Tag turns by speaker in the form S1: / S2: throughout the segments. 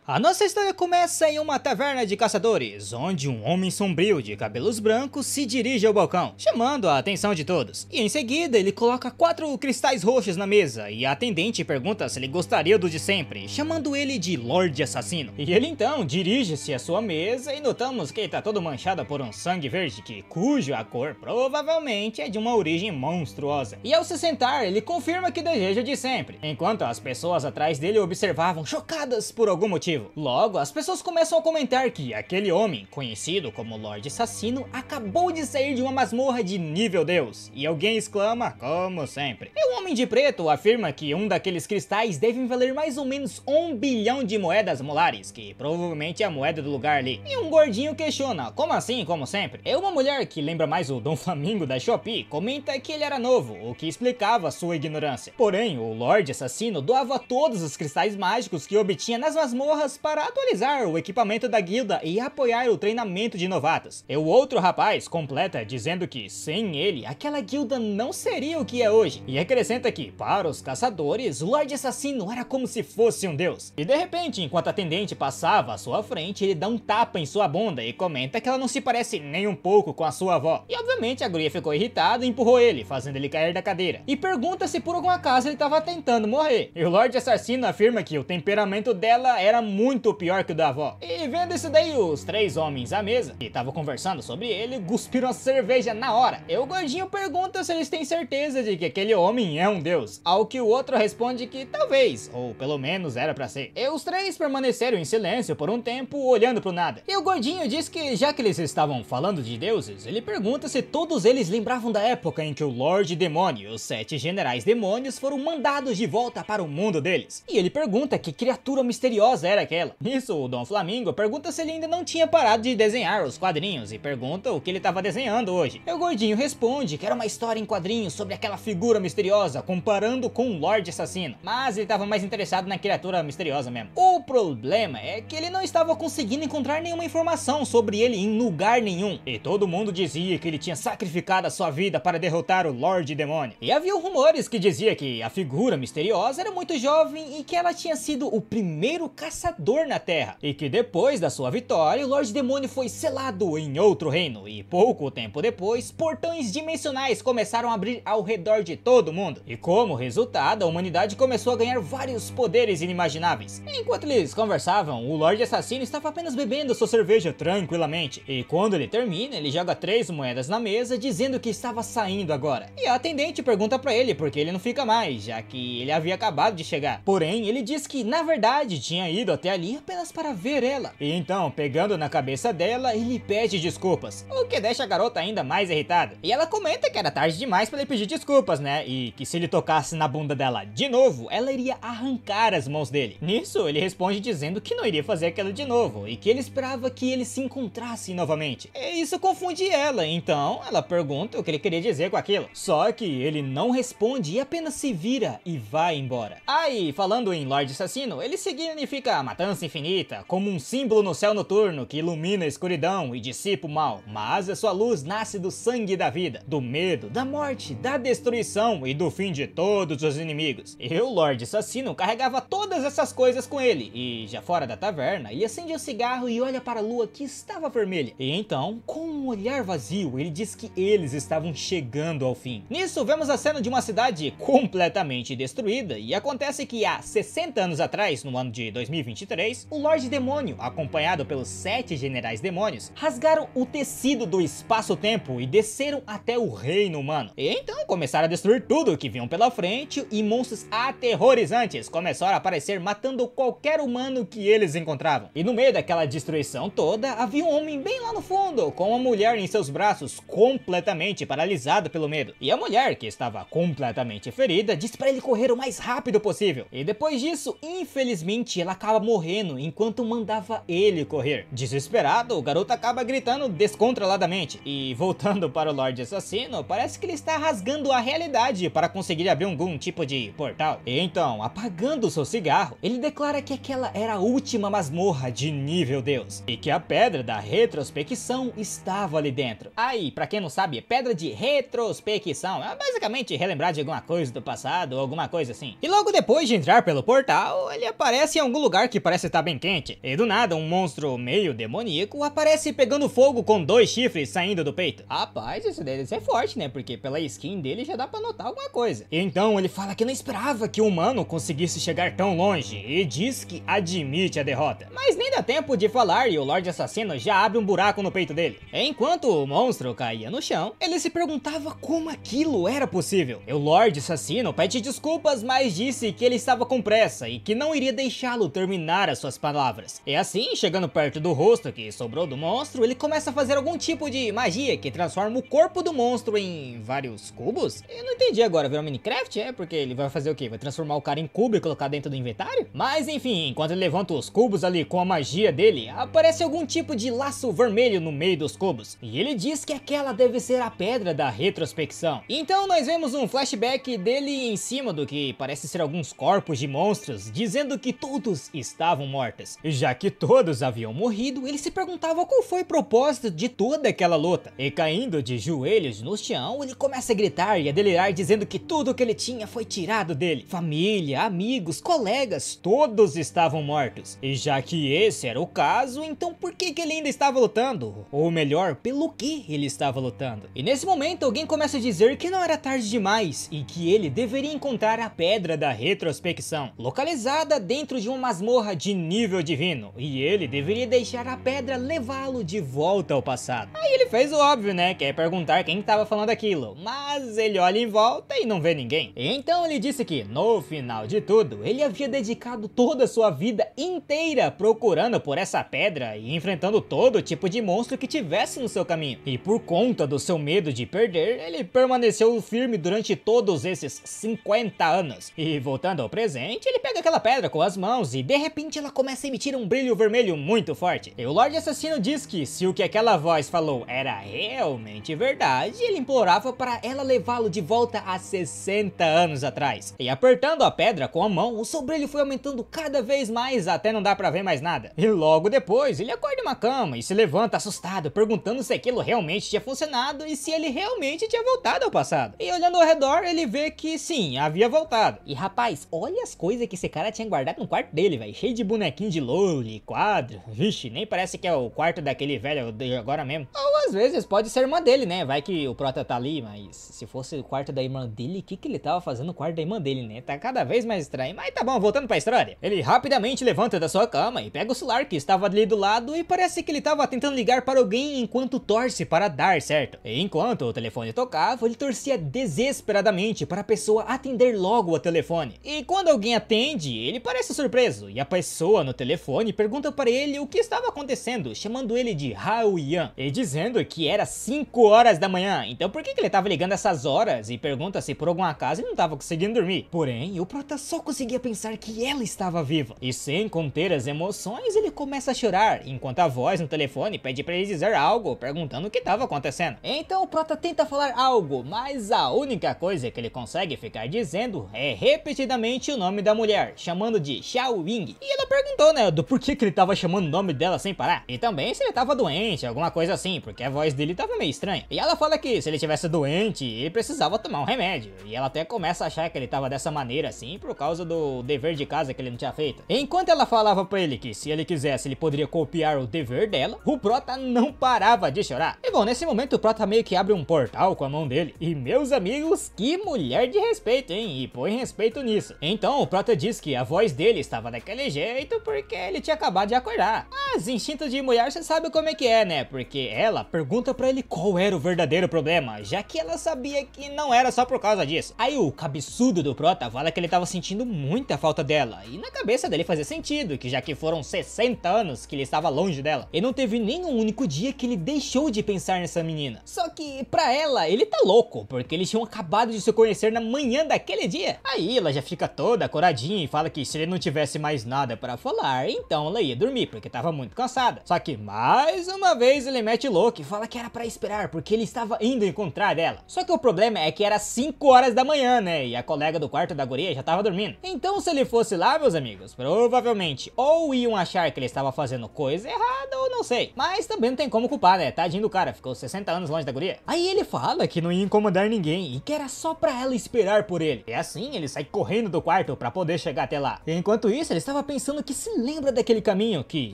S1: A nossa história começa em uma taverna de caçadores, onde um homem sombrio de cabelos brancos se dirige ao balcão, chamando a atenção de todos. E em seguida ele coloca 4 cristais roxos na mesa e a atendente pergunta se ele gostaria do de sempre, chamando ele de Lorde Assassino. E ele então dirige-se à sua mesa e notamos que está todo manchado por um sangue verde cuja cor provavelmente é de uma origem monstruosa. E ao se sentar ele confirma que deseja o de sempre, enquanto as pessoas atrás dele observavam chocadas por algum motivo. Logo, as pessoas começam a comentar que aquele homem, conhecido como Lorde Assassino, acabou de sair de uma masmorra de nível Deus. E alguém exclama, como sempre. E o homem de preto afirma que um daqueles cristais deve valer mais ou menos 1 bilhão de moedas molares, que provavelmente é a moeda do lugar ali. E um gordinho questiona, como assim, como sempre? E uma mulher que lembra mais o Dom Flamingo da Shopee comenta que ele era novo, o que explicava sua ignorância. Porém, o Lorde Assassino doava todos os cristais mágicos que obtinha nas masmorras para atualizar o equipamento da guilda e apoiar o treinamento de novatos. E o outro rapaz completa dizendo que sem ele, aquela guilda não seria o que é hoje. E acrescenta que, para os caçadores, o Lorde Assassino era como se fosse um deus. E de repente, enquanto a atendente passava à sua frente, ele dá um tapa em sua bunda e comenta que ela não se parece nem um pouco com a sua avó. E obviamente a guria ficou irritada e empurrou ele, fazendo ele cair da cadeira. E pergunta se por algum acaso ele estava tentando morrer. E o Lorde Assassino afirma que o temperamento dela era muito pior que o da avó. E vendo isso daí, os 3 homens à mesa, que estavam conversando sobre ele, cuspiram a cerveja na hora. E o gordinho pergunta se eles têm certeza de que aquele homem é um deus. Ao que o outro responde que talvez, ou pelo menos era pra ser. E os 3 permaneceram em silêncio por um tempo, olhando pro nada. E o gordinho diz que já que eles estavam falando de deuses, ele pergunta se todos eles lembravam da época em que o Lorde Demônio e os 7 generais demônios foram mandados de volta para o mundo deles. E ele pergunta que criatura misteriosa era aquela. Nisso, o Dom Flamingo pergunta se ele ainda não tinha parado de desenhar os quadrinhos e pergunta o que ele estava desenhando hoje. E o gordinho responde que era uma história em quadrinhos sobre aquela figura misteriosa, comparando com o Lorde Assassino. Mas ele estava mais interessado na criatura misteriosa mesmo. O problema é que ele não estava conseguindo encontrar nenhuma informação sobre ele em lugar nenhum. E todo mundo dizia que ele tinha sacrificado a sua vida para derrotar o Lorde Demônio. E havia rumores que dizia que a figura misteriosa era muito jovem e que ela tinha sido o primeiro caçador na Terra, e que depois da sua vitória, o Lorde Demônio foi selado em outro reino, e pouco tempo depois, portões dimensionais começaram a abrir ao redor de todo mundo, e como resultado, a humanidade começou a ganhar vários poderes inimagináveis. Enquanto eles conversavam, o Lorde Assassino estava apenas bebendo sua cerveja tranquilamente, e quando ele termina, ele joga 3 moedas na mesa, dizendo que estava saindo agora. E a atendente pergunta pra ele por que ele não fica mais, já que ele havia acabado de chegar. Porém, ele diz que na verdade tinha ido até ali apenas para ver ela. E então, pegando na cabeça dela, ele pede desculpas, o que deixa a garota ainda mais irritada. E ela comenta que era tarde demais para ele pedir desculpas, né? E que se ele tocasse na bunda dela de novo, ela iria arrancar as mãos dele. Nisso, ele responde dizendo que não iria fazer aquilo de novo e que ele esperava que eles se encontrassem novamente. E isso confunde ela, então ela pergunta o que ele queria dizer com aquilo. Só que ele não responde e apenas se vira e vai embora. Aí, falando em Lorde Assassino, ele significa matança infinita, como um símbolo no céu noturno que ilumina a escuridão e dissipa o mal, mas a sua luz nasce do sangue da vida, do medo, da morte, da destruição e do fim de todos os inimigos. E o Lorde Assassino carregava todas essas coisas com ele, e já fora da taverna, ele acende um cigarro e olha para a lua que estava vermelha. E então, com um olhar vazio, ele diz que eles estavam chegando ao fim. Nisso, vemos a cena de uma cidade completamente destruída, e acontece que há 60 anos atrás, no ano de 2023, o Lorde Demônio, acompanhado pelos 7 generais demônios, rasgaram o tecido do espaço-tempo e desceram até o reino humano. E então começaram a destruir tudo que vinham pela frente, e monstros aterrorizantes começaram a aparecer, matando qualquer humano que eles encontravam. E no meio daquela destruição toda, havia um homem bem lá no fundo, com uma mulher em seus braços, completamente paralisada pelo medo. E a mulher, que estava completamente ferida, diz para ele correr o mais rápido possível. E depois disso, infelizmente, ela acaba morrendo enquanto mandava ele correr. Desesperado, o garoto acaba gritando descontroladamente. E voltando para o Lorde Assassino, parece que ele está rasgando a realidade para conseguir abrir algum tipo de portal. E então, apagando seu cigarro, ele declara que aquela era a última masmorra de nível Deus, e que a pedra da retrospecção estava ali dentro. Aí, pra quem não sabe, pedra de retrospecção é basicamente relembrar de alguma coisa do passado ou alguma coisa assim. E logo depois de entrar pelo portal, ele aparece em algum lugar que que parece estar bem quente. E do nada, um monstro meio demoníaco aparece pegando fogo com 2 chifres saindo do peito. Rapaz, isso deve ser forte, né? Porque pela skin dele já dá pra notar alguma coisa. Então ele fala que não esperava que o humano conseguisse chegar tão longe e diz que admite a derrota. Mas nem dá tempo de falar e o Lorde Assassino já abre um buraco no peito dele. Enquanto o monstro caía no chão, ele se perguntava como aquilo era possível. O Lorde Assassino pede desculpas, mas disse que ele estava com pressa e que não iria deixá-lo terminar as suas palavras. E assim, chegando perto do rosto que sobrou do monstro, ele começa a fazer algum tipo de magia que transforma o corpo do monstro em vários cubos? Eu não entendi agora, virou Minecraft? É? Porque ele vai fazer o quê? Vai transformar o cara em cubo e colocar dentro do inventário? Mas enfim, enquanto ele levanta os cubos ali com a magia dele, aparece algum tipo de laço vermelho no meio dos cubos. E ele diz que aquela deve ser a pedra da retrospecção. Então nós vemos um flashback dele em cima do que parece ser alguns corpos de monstros, dizendo que todos estavam mortos. Já que todos haviam morrido, ele se perguntava qual foi o propósito de toda aquela luta. E caindo de joelhos no chão, ele começa a gritar e a delirar, dizendo que tudo que ele tinha foi tirado dele. Família, amigos, colegas, todos estavam mortos. E já que esse era o caso, então por que ele ainda estava lutando? Ou melhor, pelo que ele estava lutando? E nesse momento alguém começa a dizer que não era tarde demais e que ele deveria encontrar a pedra da retrospecção, localizada dentro de uma masmorra de nível divino, e ele deveria deixar a pedra levá-lo de volta ao passado. Aí ele fez o óbvio, né, que é perguntar quem estava falando aquilo, mas ele olha em volta e não vê ninguém. Então ele disse que, no final de tudo, ele havia dedicado toda a sua vida inteira procurando por essa pedra e enfrentando todo tipo de monstro que tivesse no seu caminho. E por conta do seu medo de perder, ele permaneceu firme durante todos esses 50 anos. E voltando ao presente, ele pega aquela pedra com as mãos e de repente ela começa a emitir um brilho vermelho muito forte. E o Lorde Assassino diz que se o que aquela voz falou era realmente verdade, ele implorava para ela levá-lo de volta a 60 anos atrás. E apertando a pedra com a mão, o seu brilho foi aumentando cada vez mais até não dar pra ver mais nada. E logo depois, ele acorda em uma cama e se levanta assustado, perguntando se aquilo realmente tinha funcionado e se ele realmente tinha voltado ao passado. E olhando ao redor, ele vê que sim, havia voltado. E rapaz, olha as coisas que esse cara tinha guardado no quarto dele, velho. Cheio de bonequinho de loli, quadro. Vixe, nem parece que é o quarto daquele velho de agora mesmo. Ou às vezes pode ser irmã dele, né? Vai que o Prota tá ali, mas se fosse o quarto da irmã dele, o que ele tava fazendo no quarto da irmã dele, né? Tá cada vez mais estranho. Mas tá bom, voltando pra história. Ele rapidamente levanta da sua cama e pega o celular que estava ali do lado e parece que ele tava tentando ligar para alguém enquanto torce para dar certo. E enquanto o telefone tocava, ele torcia desesperadamente para a pessoa atender logo o telefone. E quando alguém atende, ele parece surpreso e a pessoa no telefone pergunta para ele o que estava acontecendo, chamando ele de Hao Yan e dizendo que era 5 horas da manhã. Então por que ele estava ligando essas horas e pergunta se por algum acaso ele não estava conseguindo dormir. Porém, o Prota só conseguia pensar que ela estava viva. E sem conter as emoções, ele começa a chorar, enquanto a voz no telefone pede para ele dizer algo, perguntando o que estava acontecendo. Então o Prota tenta falar algo, mas a única coisa que ele consegue ficar dizendo é repetidamente o nome da mulher, chamando de Xiao Ying. E ela perguntou, né, do porquê que ele tava chamando o nome dela sem parar. E também se ele tava doente, alguma coisa assim, porque a voz dele tava meio estranha. E ela fala que se ele tivesse doente, ele precisava tomar um remédio. E ela até começa a achar que ele tava dessa maneira assim, por causa do dever de casa que ele não tinha feito. Enquanto ela falava pra ele que se ele quisesse, ele poderia copiar o dever dela, o Prota não parava de chorar. E bom, nesse momento o Prota meio que abre um portal com a mão dele. E meus amigos, que mulher de respeito, hein? E põe respeito nisso. Então o Prota diz que a voz dele estava daquele jeito porque ele tinha acabado de acordar. Mas instinto de mulher você sabe como é que é, né? Porque ela pergunta pra ele qual era o verdadeiro problema, já que ela sabia que não era só por causa disso. Aí o cabeçudo do Prota fala que ele tava sentindo muita falta dela. E na cabeça dele fazia sentido, que já que foram 60 anos que ele estava longe dela, e não teve nenhum único dia que ele deixou de pensar nessa menina. Só que pra ela, ele tá louco, porque eles tinham acabado de se conhecer na manhã daquele dia. Aí ela já fica toda coradinha e fala que se ele não tivesse mais nada pra falar, então ela ia dormir, porque tava muito cansada. Só que mais uma vez ele mete louco e fala que era pra esperar, porque ele estava indo encontrar ela. Só que o problema é que era 5 horas da manhã, né? E a colega do quarto da guria já tava dormindo. Então se ele fosse lá, meus amigos, provavelmente ou iam achar que ele estava fazendo coisa errada ou não sei. Mas também não tem como culpar, né? Tadinho do cara, ficou 60 anos longe da guria. Aí ele fala que não ia incomodar ninguém e que era só pra ela esperar por ele. E assim ele sai correndo do quarto pra poder chegar até lá. E enquanto isso ele estava pensando que se lembra daquele caminho que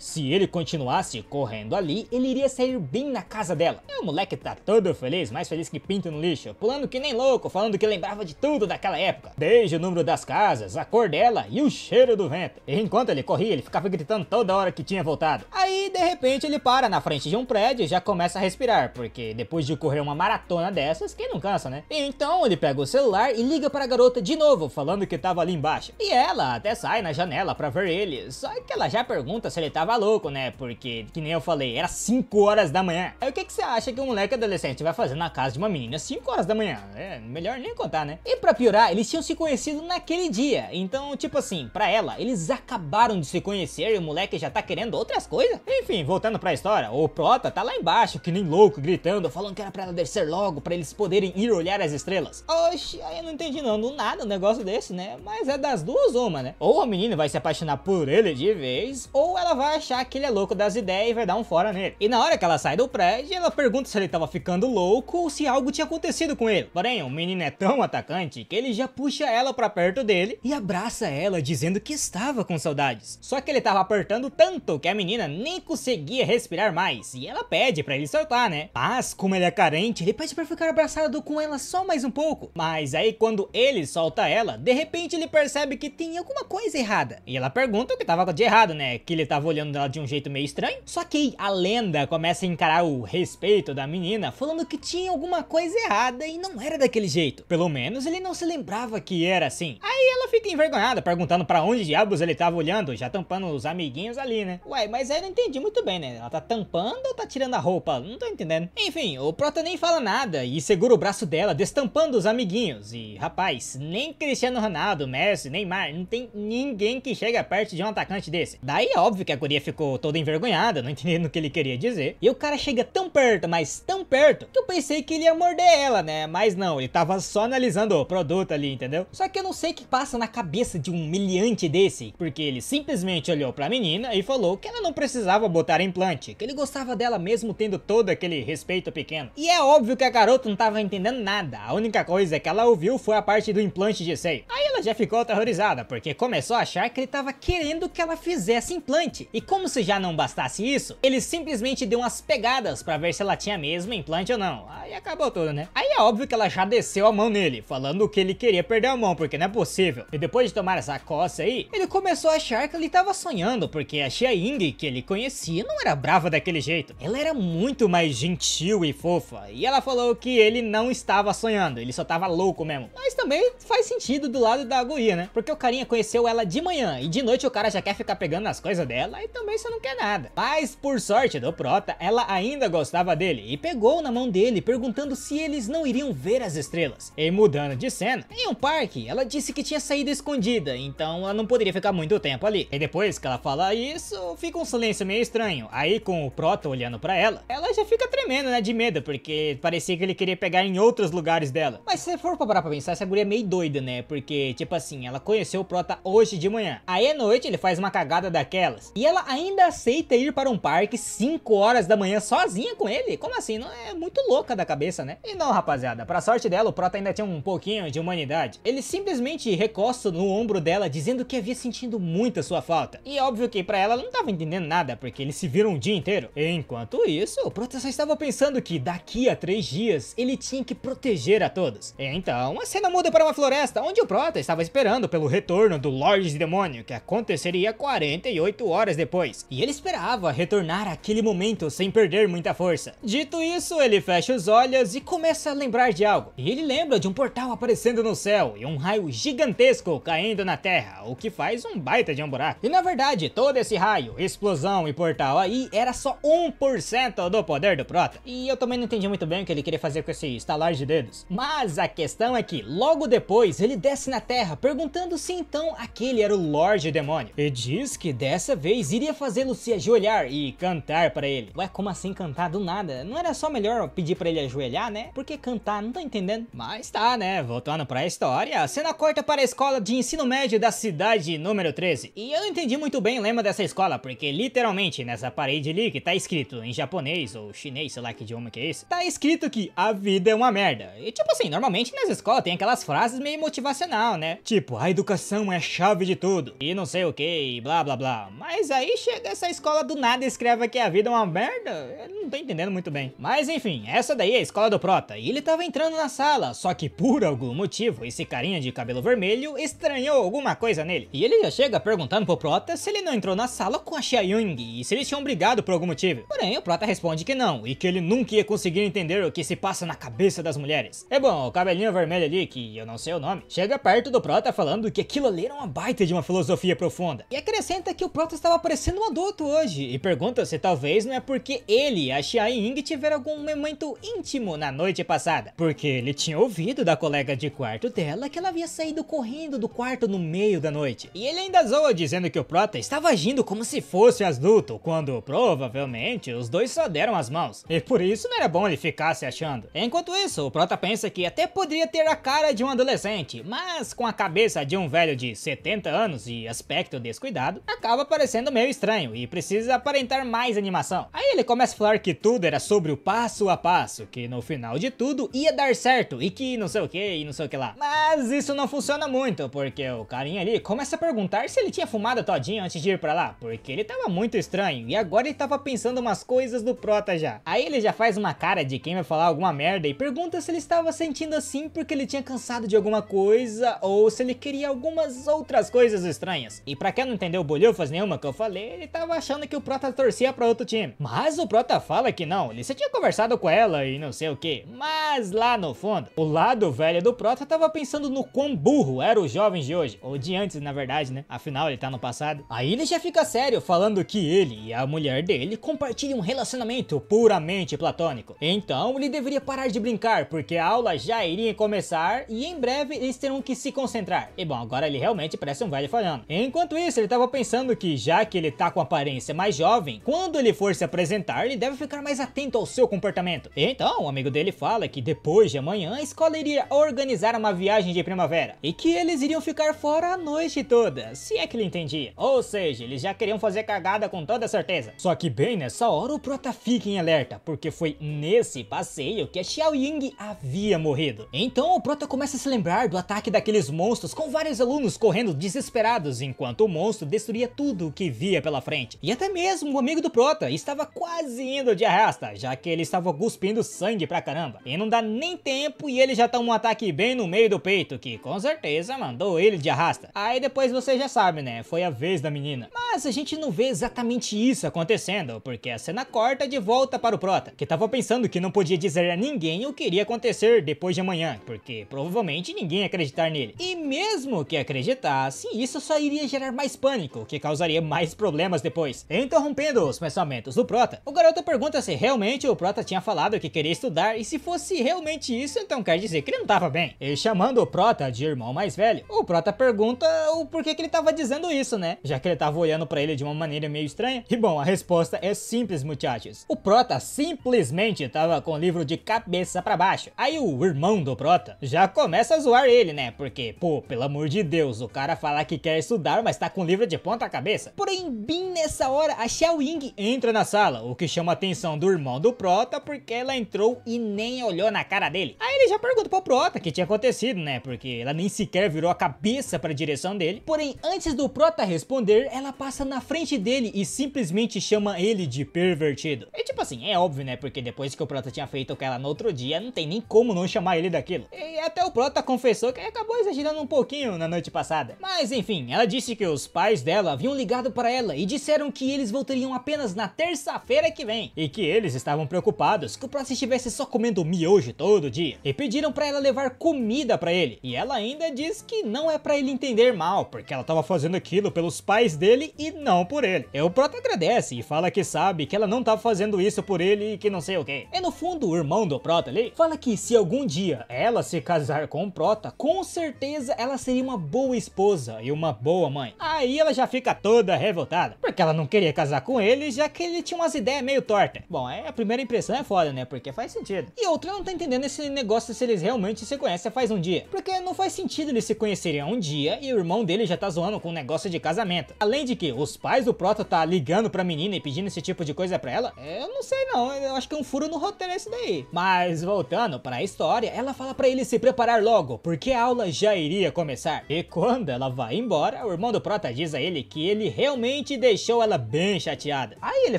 S1: se ele continuasse correndo ali, ele iria sair bem na casa dela. E o moleque tá todo feliz, mais feliz que pinto no lixo, pulando que nem louco, falando que lembrava de tudo daquela época. Desde o número das casas, a cor dela e o cheiro do vento. E enquanto ele corria, ele ficava gritando toda hora que tinha voltado. Aí de repente ele para na frente de um prédio e já começa a respirar, porque depois de correr uma maratona dessas, quem não cansa, né? E então ele pega o celular e liga para a garota de novo, falando que tava ali embaixo. E ela até sai na janela pra ver ele, só que ela já pergunta se ele tava louco, né? Porque, que nem eu falei, era 5 horas da manhã. Aí o que você acha que um moleque adolescente vai fazer na casa de uma menina 5 horas da manhã? É melhor nem contar, né? E pra piorar, eles tinham se conhecido naquele dia. Então, tipo assim, pra ela, eles acabaram de se conhecer e o moleque já tá querendo outras coisas. Enfim, voltando pra história, o Prota tá lá embaixo, que nem louco, gritando, falando que era pra ela descer logo, pra eles poderem ir olhar as estrelas. Oxi, aí eu não entendi não, do nada um negócio desse, né? Mas é das duas uma, né? Ou a menina vai se apaixonar por ele de vez, ou ela vai achar que ele é louco das ideias e vai dar um fora nele. E na hora que ela sai do prédio, ela pergunta se ele tava ficando louco ou se algo tinha acontecido com ele. Porém, o menino é tão atacante que ele já puxa ela pra perto dele e abraça ela, dizendo que estava com saudades. Só que ele tava apertando tanto que a menina nem conseguia respirar mais, e ela pede pra ele soltar, né? Mas, como ele é carente, ele pede pra ficar abraçado com ela só mais um pouco. Mas aí quando ele solta ela, de repente ele percebe que tem alguma coisa errada. E ela pergunta o que tava de errado, né? Que ele tava olhando ela de um jeito meio estranho. Só que a lenda começa a encarar o respeito da menina, falando que tinha alguma coisa errada e não era daquele jeito. Pelo menos ele não se lembrava que era assim. Aí ela fica envergonhada, perguntando pra onde diabos ele tava olhando, já tampando os amiguinhos ali, né? Ué, mas aí eu não entendi muito bem, né? Ela tá tampando ou tá tirando a roupa? Não tô entendendo. Enfim, o Prota nem fala nada e segura o braço dela, destampando os amiguinhos. E, rapaz, nem Cristiano Ronaldo, Messi, Neymar, não tem ninguém que chega perto de um atacante desse. Daí é óbvio que a guria ficou toda envergonhada, não entendendo o que ele queria dizer. E o cara chega tão perto, mas tão perto, que eu pensei que ele ia morder ela, né? Mas não, ele tava só analisando o produto ali, entendeu? Só que eu não sei o que passa na cabeça de um humilhante desse, porque ele simplesmente olhou pra menina e falou que ela não precisava botar implante, que ele gostava dela mesmo tendo todo aquele respeito pequeno. E é óbvio que a garota não tava entendendo nada, a única coisa que ela ouviu foi a parte do implante de seio. Aí ela já ficou aterrorizada, porque começou a achar que ele tava querendo que ela fizesse implante. E como se já não bastasse isso, ele simplesmente deu umas pegadas pra ver se ela tinha mesmo implante ou não. Aí acabou tudo, né? Aí é óbvio que ela já desceu a mão nele, falando que ele queria perder a mão, porque não é possível. E depois de tomar essa coça aí, ele começou a achar que ele tava sonhando, porque a Xia Ying que ele conhecia não era brava daquele jeito. Ela era muito mais gentil e fofa. E ela falou que ele não estava sonhando, ele só tava louco mesmo. Mas também faz sentido do lado da guria, né? Porque o carinha conheceu ela de manhã e de noite o cara já quer ficar pegando nas coisas dela e também você não quer nada. Mas por sorte do Prota, ela ainda gostava dele e pegou na mão dele, perguntando se eles não iriam ver as estrelas. E mudando de cena, em um parque, ela disse que tinha saído escondida, então ela não poderia ficar muito tempo ali. E depois que ela fala isso, fica um silêncio meio estranho. Aí com o Prota olhando pra ela já fica tremendo, né, de medo, porque parecia que ele queria pegar em outros lugares dela. Mas se for pra parar pra pensar, essa guria é meio doida, né, porque tipo assim, ela conheceu o Prota hoje de manhã. Aí à noite ele faz uma cagada daquelas. E ela ainda aceita ir para um parque 5 horas da manhã sozinha com ele? Como assim? Não é muito louca da cabeça, né? E não, rapaziada, pra sorte dela, o Prota ainda tinha um pouquinho de humanidade. Ele simplesmente recosta no ombro dela, dizendo que havia sentindo muito sua falta. E óbvio que pra ela não tava entendendo nada, porque eles se viram um dia inteiro. Enquanto isso, o Prota só estava pensando que daqui a 3 dias ele tinha que proteger a todos. Então a cena muda para uma floresta, onde o Prota estava esperando pelo retorno do Lorde Demônio, que aconteceria 48 horas depois. E ele esperava retornar àquele momento sem perder muita força. Dito isso, ele fecha os olhos e começa a lembrar de algo. E ele lembra de um portal aparecendo no céu e um raio gigantesco caindo na terra, o que faz um baita de um buraco. E na verdade, todo esse raio, explosão e portal aí era só 1% do poder do Prota. E eu também não entendi muito bem o que ele queria fazer com esse estalar de dedos. Mas a questão é que logo depois ele desce na terra perguntando se então aquele era o Lorde Demônio. E diz que dessa vez iria fazer fazê-lo se ajoelhar e cantar para ele. Ué, como assim cantar do nada? Não era só melhor pedir para ele ajoelhar, né? Por que cantar? Não tô entendendo. Mas tá, né? Voltando pra história, a cena corta para a escola de ensino médio da cidade número 13. E eu não entendi muito bem o lema dessa escola, porque literalmente nessa parede ali que tá escrito em japonês ou chinês, sei lá que idioma que é esse, tá escrito que a vida é uma merda. E tipo assim, normalmente nas escolas tem aquelas frases meio motivacional, né? Tipo, a educação é a chave de tudo, e não sei o que, e blá blá blá. Mas aí chega essa escola do nada e escreve que a vida é uma merda, eu não tô entendendo muito bem. Mas enfim, essa daí é a escola do Prota, e ele tava entrando na sala, só que por algum motivo, esse carinha de cabelo vermelho estranhou alguma coisa nele. E ele já chega perguntando pro Prota se ele não entrou na sala com a Xiaoying e se eles tinham brigado por algum motivo. Porém, o Prota responde que não, e que ele nunca ia conseguir entender o que se passa na cabeça das mulheres. É bom, o cabelinho vermelho ali, que eu não sei o nome, chega perto do Prota falando que aquilo ali era uma baita de uma filosofia profunda. E acrescenta que o Prota estava parecendo um adulto hoje, e pergunta se talvez não é porque ele e a Xiaoying tiveram algum momento íntimo na noite passada. Porque ele tinha ouvido da colega de quarto dela que ela havia saído correndo do quarto no meio da noite. E ele ainda zoa dizendo que o Prota estava agindo como se fosse adulto, quando provavelmente os dois só deram as mãos. E por isso não era bom ele ficar se achando. Enquanto isso, o Prota pensa que até poderia ter a cara de um adolescente, mas com a cabeça de um velho de 70 anos e aspecto descuidado, acaba parecendo meio estranho e precisa aparentar mais animação. Aí ele começa a falar que tudo era sobre o passo a passo, que no final de tudo ia dar certo e que não sei o que e não sei o que lá. Mas isso não funciona muito, porque o carinha ali começa a perguntar se ele tinha fumado todinho antes de ir pra lá, porque ele tava muito estranho e agora ele tava pensando umas coisas do Prota já. Aí ele já faz uma cara de quem vai falar alguma merda e pergunta se ele estava sentindo assim porque ele tinha cansado de alguma coisa ou se ele queria algumas outras coisas estranhas. E pra quem não entendeu bolhufas nenhuma que eu falei, ele tava achando que o Prota torcia pra outro time. Mas o Prota fala que não, ele só tinha conversado com ela e não sei o que. Mas lá no fundo, o lado velho do Prota tava pensando no quão burro eram os jovens de hoje, ou de antes na verdade, né? Afinal ele tá no passado. Aí ele já fica sério falando que ele e a mulher dele compartilham um relacionamento puramente platônico. Então ele deveria parar de brincar, porque a aula já iria começar e em breve eles terão que se concentrar. E bom, agora ele realmente parece um velho falando. Enquanto isso, ele tava pensando que já que ele tá com aparência mais jovem, quando ele for se apresentar, ele deve ficar mais atento ao seu comportamento. Então, o amigo dele fala que depois de amanhã a escola iria organizar uma viagem de primavera e que eles iriam ficar fora a noite toda, se é que ele entendia. Ou seja, eles já queriam fazer cagada com toda certeza. Só que bem nessa hora o Prota fica em alerta, porque foi nesse passeio que a Xiaoying havia morrido. Então o Prota começa a se lembrar do ataque daqueles monstros com vários alunos correndo desesperados enquanto o monstro destruía tudo o que via pela frente. E até mesmo o amigo do Prota estava quase indo de arrasta, já que ele estava cuspindo sangue pra caramba. E não dá nem tempo e ele já toma um ataque bem no meio do peito, que com certeza mandou ele de arrasta. Aí depois você já sabe, né? Foi a vez da menina. Mas a gente não vê exatamente isso acontecendo, porque a cena corta de volta para o Prota, que tava pensando que não podia dizer a ninguém o que iria acontecer depois de amanhã, porque provavelmente ninguém ia acreditar nele. E mesmo que acreditasse, isso só iria gerar mais pânico, que causaria mais problemas depois. Interrompendo os pensamentos do Prota, o garoto pergunta se realmente o Prota tinha falado que queria estudar, e se fosse realmente isso, então quer dizer que ele não tava bem. E chamando o Prota de irmão mais velho, o Prota pergunta o porquê que ele tava dizendo isso, né? Já que ele tava olhando pra ele de uma maneira meio estranha. E bom, a resposta é simples, muchachos. O Prota simplesmente tava com o livro de cabeça pra baixo. Aí o irmão do Prota já começa a zoar ele, né? Porque, pô, pelo amor de Deus, o cara fala que quer estudar, mas tá com o livro de ponta cabeça. Porém, bem nessa hora, a Xiaoying entra na sala, o que chama a atenção do irmão do Prota, porque ela entrou e nem olhou na cara dele. Aí ele já pergunta pro Prota o que tinha acontecido, né? Porque ela nem sequer virou a cabeça pra direção dele. Porém, antes do Prota responder, ela passa na frente dele e simplesmente chama ele de pervertido. E tipo assim, é óbvio, né? Porque depois que o Prota tinha feito com ela no outro dia, não tem nem como não chamar ele daquilo. E até o Prota confessou que acabou exagerando um pouquinho na noite passada. Mas enfim, ela disse que os pais dela haviam ligado para ela e disseram que eles voltariam apenas na terça-feira que vem. E que eles estavam preocupados que o Prota estivesse só comendo miojo todo dia. E pediram para ela levar comida para ele. E ela ainda diz que não é para ele entender mal, porque ela tava fazendo aquilo pelos pais dele e não por ele. E o Prota agradece e fala que sabe que ela não tava fazendo isso por ele e que não sei o que. E no fundo, o irmão do Prota ali fala que se algum dia ela se casar com o Prota, com certeza ela seria uma boa esposa e uma boa mãe. Aí ela já fica toda revoltada. porque ela não queria casar com ele, já que ele tinha umas ideias meio tortas. Bom, a primeira impressão é foda, né, porque faz sentido. E outra não tá entendendo esse negócio se eles realmente se conhecem faz um dia, porque não faz sentido eles se conhecerem há um dia e o irmão dele já tá zoando com um negócio de casamento. Além de que os pais do Prota tá ligando pra menina e pedindo esse tipo de coisa pra ela, eu não sei não, eu acho que é um furo no roteiro esse daí. Mas voltando pra história, ela fala pra ele se preparar logo, porque a aula já iria começar. E quando ela vai embora, o irmão do Prota diz a ele que ele realmente deixou ela bem chateada. Aí ele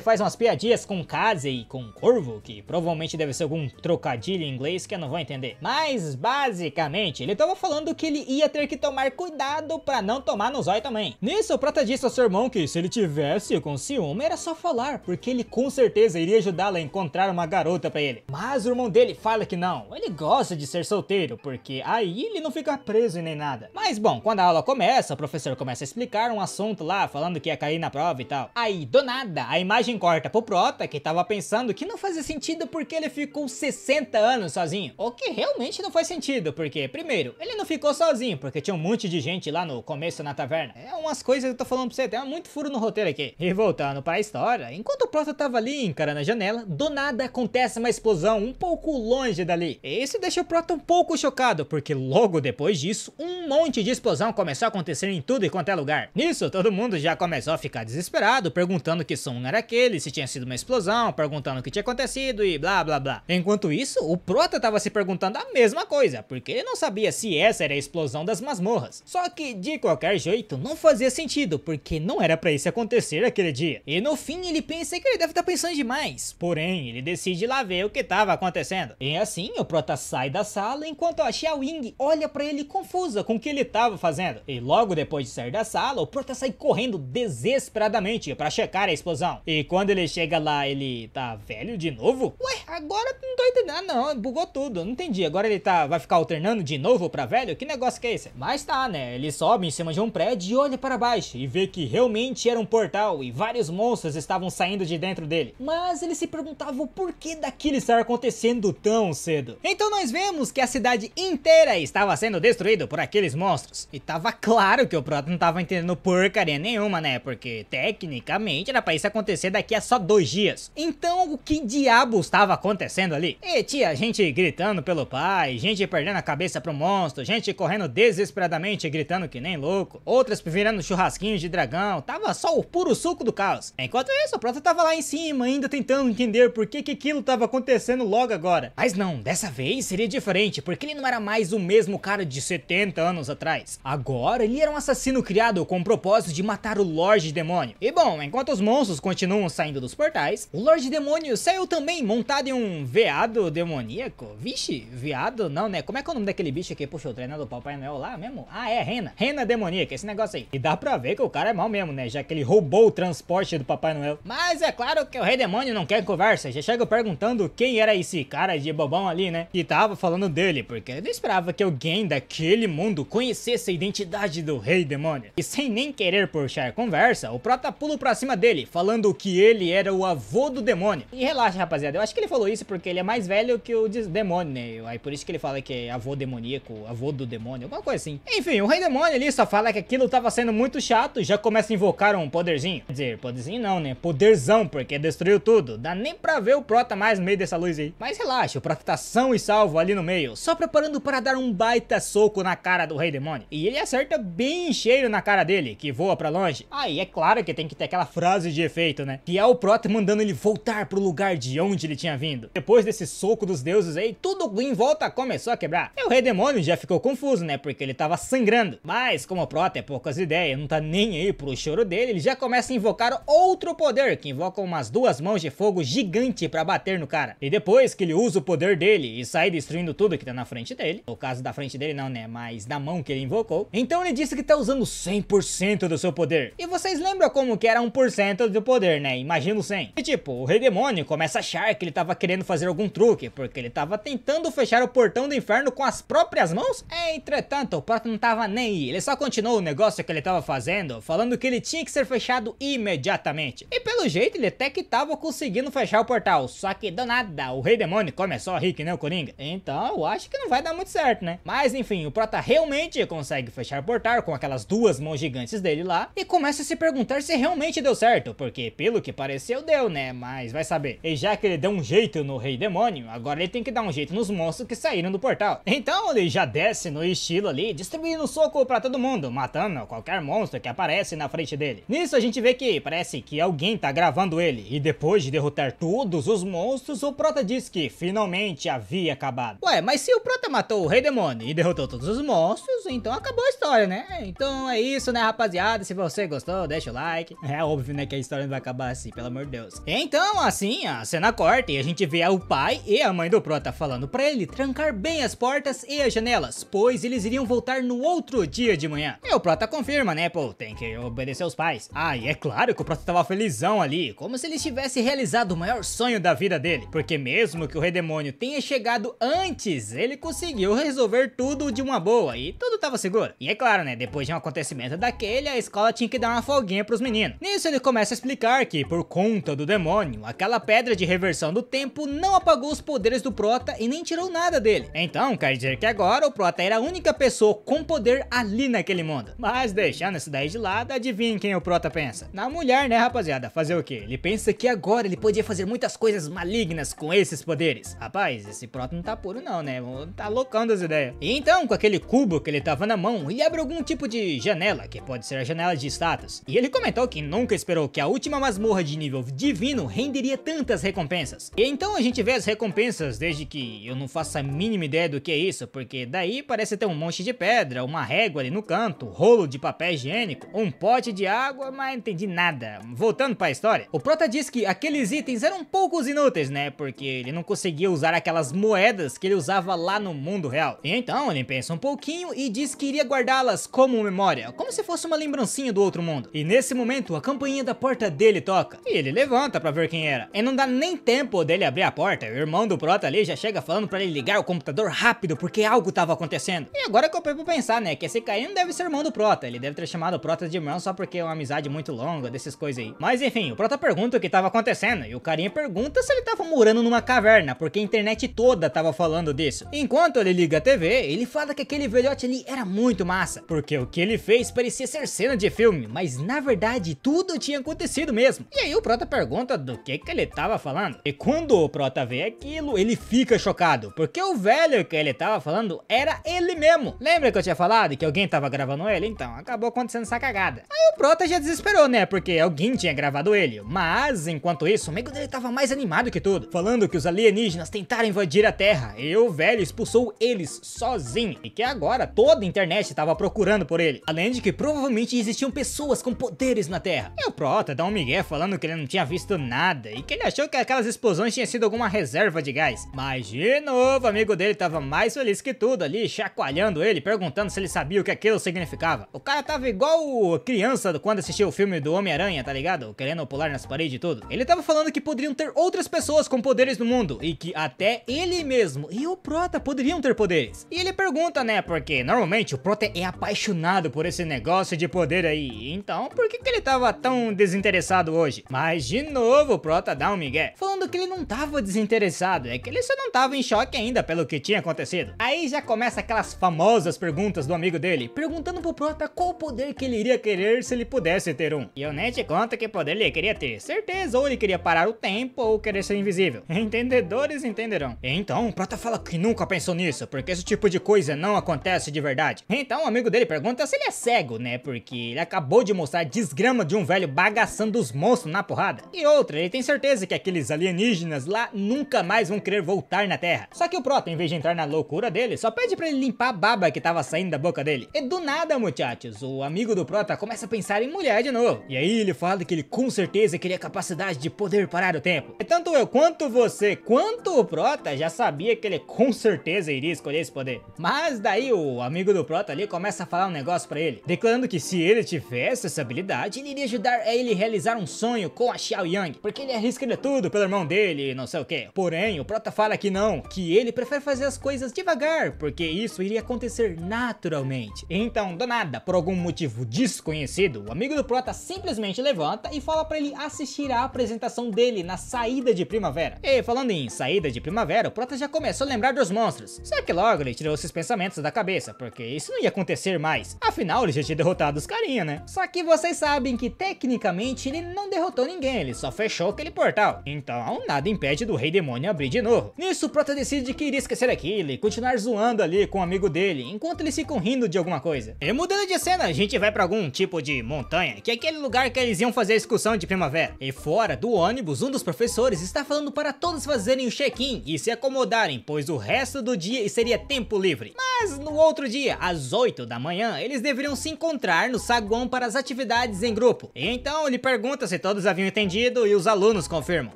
S1: faz umas piadinhas com Casey e com Corvo, que provavelmente deve ser algum trocadilho em inglês que eu não vou entender. Mas basicamente, ele tava falando que ele ia ter que tomar cuidado pra não tomar no zóio também. Nisso, o Prota disse ao seu irmão que se ele tivesse com ciúme, era só falar, porque ele com certeza iria ajudá-la a encontrar uma garota pra ele. Mas o irmão dele fala que não, ele gosta de ser solteiro, porque aí ele não fica preso e nem nada. Mas bom, quando a aula começa, o professor começa a explicar um assunto lá, falando que ia cair na prova e tal. Aí, do nada, a imagem corta pro Prota, que tava pensando que não fazia sentido porque ele ficou 60 anos sozinho. O que realmente não faz sentido, porque, primeiro, ele não ficou sozinho, porque tinha um monte de gente lá no começo na taverna. É umas coisas que eu tô falando pra você, tem muito furo no roteiro aqui. E voltando pra história, enquanto o Prota tava ali encarando a janela, do nada acontece uma explosão um pouco longe dali. Isso deixa o Prota um pouco chocado, porque logo depois disso, um monte de explosão começou a acontecer em tudo e quanto é lugar. Nisso, todo mundo já começou a ficar desesperado, perguntando que som era aquele, se tinha sido uma explosão, perguntando o que tinha acontecido e blá blá blá. Enquanto isso, o Prota tava se perguntando a mesma coisa, porque ele não sabia se essa era a explosão das masmorras. Só que, de qualquer jeito, não fazia sentido, porque não era pra isso acontecer aquele dia. E no fim, ele pensa que ele deve estar pensando demais. Porém, ele decide ir lá ver o que tava acontecendo. E assim, o Prota sai da sala, enquanto a Xiao Ying olha pra ele confusa com o que ele tava fazendo. E logo depois de sair da sala, o Prota sai correndo desesperadamente pra checar a explosão. E quando ele chega lá, ele tá velho de novo? Ué, agora não tô entendendo. Ah, não, bugou tudo, não entendi. Agora ele vai ficar alternando de novo pra velho? Que negócio que é esse? Mas tá, né? Ele sobe em cima de um prédio e olha para baixo e vê que realmente era um portal e vários monstros estavam saindo de dentro dele. Mas ele se perguntava o porquê daquilo estar acontecendo tão cedo. Então nós vemos que a cidade inteira estava sendo destruída por aqueles monstros. E tava claro que o Prota não tava entendendo porcaria nenhuma, né? Porque tecnicamente era pra isso acontecer daqui a só 2 dias. Então o que diabos estava acontecendo ali? E tinha gente gritando pelo pai, gente perdendo a cabeça pro monstro, gente correndo desesperadamente gritando que nem louco, outras virando churrasquinhos de dragão, tava só o puro suco do caos. Enquanto isso, o Prota tava lá em cima ainda tentando entender por que aquilo tava acontecendo logo agora. Mas não, dessa vez seria diferente, porque ele não era mais o mesmo cara de 70 anos atrás. Agora ele era um assassino criado com o propósito de matar o Lorde Demônio. E bom, enquanto os monstros continuam saindo dos portais, o Lorde Demônio saiu também montado em um veado demoníaco. Vixe, veado não, né? Como é que é o nome daquele bicho que puxa o treinador do Papai Noel lá mesmo? Ah, é Rena. Rena demoníaca, esse negócio aí. E dá pra ver que o cara é mau mesmo, né? Já que ele roubou o transporte do Papai Noel. Mas é claro que o Rei Demônio não quer conversa. Já chega perguntando quem era esse cara de bobão ali, né? E tava falando dele, porque ele não esperava que alguém daquele mundo conhecesse a identidade do Rei Demônio. E sem nem querer puxar conversa, o Prota pula pra cima dele, falando que ele era o avô do demônio. E relaxa, rapaziada, eu acho que ele falou isso porque ele é mais velho que o demônio, né? Aí por isso que ele fala que é avô demoníaco, avô do demônio, alguma coisa assim. Enfim, o Rei Demônio ali só fala que aquilo tava sendo muito chato e já começa a invocar um poderzinho. Quer dizer, poderzinho não, né? Poderzão, porque destruiu tudo. Dá nem pra ver o Prota mais no meio dessa luz aí. Mas relaxa, o Prota tá são e salvo ali no meio, só preparando para dar um baita soco na cara do Rei Demônio. E ele acerta bem cheio na cara dele, que voa pra longe. Aí é claro que tem que ter aquela frase de efeito, né? Que é o Prota mandando ele voltar pro lugar de onde ele tinha vindo. Depois desse soco dos deuses aí, tudo em volta começou a quebrar. E o Rei Demônio já ficou confuso, né? Porque ele tava sangrando. Mas como o Prota é poucas ideias, não tá nem aí pro choro dele, ele já começa a invocar outro poder, que invoca umas 2 mãos de fogo gigante pra bater no cara. E depois que ele usa o poder dele e sai destruindo tudo que tá na frente dele, no caso da frente dele não, né? Mas da mão que ele invocou. Então ele disse que tá usando 100% do seu poder. E vocês lembram como que era 1% do poder, né? Imagina o 100. E tipo, o Rei Demônio começa a achar que ele tava querendo fazer algum truque, porque ele tava tentando fechar o portão do inferno com as próprias mãos. Entretanto, o Prota não tava nem aí. Ele só continuou o negócio que ele tava fazendo, falando que ele tinha que ser fechado imediatamente. E pelo jeito ele até que tava conseguindo fechar o portal, só que do nada o Rei Demônio começou a rir que nem o Coringa. Então eu acho que não vai dar muito certo, né? Mas enfim, o Prota realmente consegue fechar o portal com aquelas 2 mãos gigantes dele lá e começa a se perguntar perguntar se realmente deu certo, porque pelo que pareceu deu, né, mas vai saber. E já que ele deu um jeito no Rei Demônio, agora ele tem que dar um jeito nos monstros que saíram do portal. Então ele já desce no estilo ali, distribuindo soco pra todo mundo, matando qualquer monstro que aparece na frente dele. Nisso a gente vê que parece que alguém tá gravando ele, e depois de derrotar todos os monstros, o Prota diz que finalmente havia acabado. Ué, mas se o Prota matou o Rei Demônio e derrotou todos os monstros, então acabou a história, né? Então é isso, né, rapaziada? Se você gostou, deixa o like. É óbvio, né, que a história não vai acabar assim, pelo amor de Deus. Então, assim, a cena corta e a gente vê o pai e a mãe do Prota falando pra ele trancar bem as portas e as janelas, pois eles iriam voltar no outro dia de manhã. E o Prota confirma, né, pô, tem que obedecer os pais. Ah, e é claro que o Prota tava felizão ali, como se ele tivesse realizado o maior sonho da vida dele, porque mesmo que o Rei Demônio tenha chegado antes, ele conseguiu resolver tudo de uma boa e tudo tava seguro. E é claro, né, depois de um acontecimento daquele, a escola tinha que dar uma folguinha pros meninos. Nisso ele começa a explicar que por conta do demônio, aquela pedra de reversão do tempo não apagou os poderes do Prota e nem tirou nada dele. Então quer dizer que agora o Prota era a única pessoa com poder ali naquele mundo. Mas deixando isso daí de lado, adivinhem quem o Prota pensa? Na mulher, né, rapaziada? Fazer o quê? Ele pensa que agora ele podia fazer muitas coisas malignas com esses poderes. Rapaz, esse Prota não tá puro não, né? Tá loucão das ideias. E então, com aquele cubo que ele tava na mão, ele abre algum tipo de janela, que pode ser a janela de status. E ele comentou que nunca esperou que a última masmorra de nível divino renderia tantas recompensas. E então a gente vê as recompensas, desde que eu não faço a mínima ideia do que é isso, porque daí parece ter um monte de pedra, uma régua ali no canto, rolo de papel higiênico, um pote de água, mas não entendi nada. Voltando pra história, o Prota diz que aqueles itens eram poucos inúteis, né, porque ele não conseguia usar aquelas moedas que ele usava lá no mundo real. E então ele pensa um pouquinho e diz que iria guardá-las como memória, como se fosse uma lembrancinha do outro mundo. E nesse momento a campainha da porta dele toca, e ele levanta pra ver quem era. E não dá nem tempo dele abrir a porta, o irmão do Prota ali já chega falando pra ele ligar o computador rápido, porque algo tava acontecendo. E agora que eu pego pra pensar, né, que esse cara não deve ser irmão do Prota, ele deve ter chamado o Prota de irmão só porque é uma amizade muito longa, dessas coisas aí. Mas enfim, o Prota pergunta o que tava acontecendo, e o carinha pergunta se ele tava morando numa caverna, porque a internet toda tava falando disso. Enquanto ele liga a TV, ele fala que aquele velhote ali era muito massa, porque o que ele fez parecia ser cena de filme, mas na verdade tudo tinha acontecido mesmo. E aí o Prota pergunta do que ele tava falando, e quando o Prota vê aquilo, ele fica chocado, porque o velho que ele tava falando era ele mesmo. Lembra que eu tinha falado que alguém tava gravando ele? Então, acabou acontecendo essa cagada. Aí o Prota já desesperou, né, porque alguém tinha gravado ele, mas enquanto isso, o amigo dele tava mais animado que tudo, falando que os alienígenas tentaram invadir a Terra, e o velho expulsou eles sozinho, e que agora toda a internet tava procurando por ele, além de que provavelmente existiam pessoas com poderes na Terra. E o Prota dá um migué falando que ele não tinha visto nada, e que ele achou que aquelas explosões tinham sido alguma reserva de gás. Mas de novo, o amigo dele tava mais feliz que tudo ali, chacoalhando ele, perguntando se ele sabia o que aquilo significava. O cara tava igual criança quando assistiu o filme do Homem-Aranha, tá ligado? Querendo pular nas paredes e tudo. Ele tava falando que poderiam ter outras pessoas com poderes no mundo, e que até ele mesmo e o Prota poderiam ter poderes. E ele pergunta, né, porque normalmente o Prota é apaixonado por esse negócio de poder aí, então por que ele tava tão desinteressado hoje? Mas de novo o Prota dá um migué, falando que ele não tava desinteressado, é que ele só não tava em choque ainda pelo que tinha acontecido. Aí já começa aquelas famosas perguntas do amigo dele, perguntando pro Prota qual poder que ele iria querer se ele pudesse ter um. E eu nem te conto que poder ele queria ter, certeza, ou ele queria parar o tempo ou querer ser invisível. Entendedores entenderão. Então o Prota fala que nunca pensou nisso, porque esse tipo de coisa não acontece de verdade. Então o amigo dele pergunta se ele é cego, né, porque ele acabou de mostrar desgrama de um velho bagaçando os monstros na porrada. E outra, ele tem certeza que aqueles alienígenas lá nunca mais vão querer voltar na Terra. Só que o Prota, em vez de entrar na loucura dele, só pede pra ele limpar a baba que tava saindo da boca dele. E do nada, muchachos, o amigo do Prota começa a pensar em mulher de novo. E aí ele fala que ele com certeza queria a capacidade de poder parar o tempo. E tanto eu quanto você, quanto o Prota já sabia que ele com certeza iria escolher esse poder. Mas daí o amigo do Prota ali começa a falar um negócio pra ele, declarando que se ele tivesse essa habilidade, ele iria ajudar a ele realizar um sonho com a Xiao Yang, porque ele arriscaria tudo pelo irmão dele e não sei o que. Porém, o Prota fala que não, que ele prefere fazer as coisas devagar, porque isso iria acontecer naturalmente. Então, do nada, por algum motivo desconhecido, o amigo do Prota simplesmente levanta e fala pra ele assistir a apresentação dele na saída de primavera. E falando em saída de primavera, o Prota já começou a lembrar dos monstros, só que logo ele tirou esses pensamentos da cabeça, porque isso não ia acontecer mais. Afinal, ele já tinha derrotado os carinha, né? Só que vocês sabem que tecnicamente ele não derrotou ninguém, ele só fechou aquele portal. Então nada impede do Rei Demônio abrir de novo. Nisso o Prota decide que iria esquecer aquilo e continuar zoando ali com o amigo dele, enquanto eles ficam rindo de alguma coisa. E mudando de cena, a gente vai pra algum tipo de montanha, que é aquele lugar que eles iam fazer a excursão de primavera. E fora do ônibus, um dos professores está falando para todos fazerem o check-in e se acomodarem, pois o resto do dia seria tempo livre. Mas no outro dia, às 8 da manhã, eles deveriam se encontrar no saguão para as atividades em grupo. E então ele pergunta se todos haviam entendido e os alunos confirmam.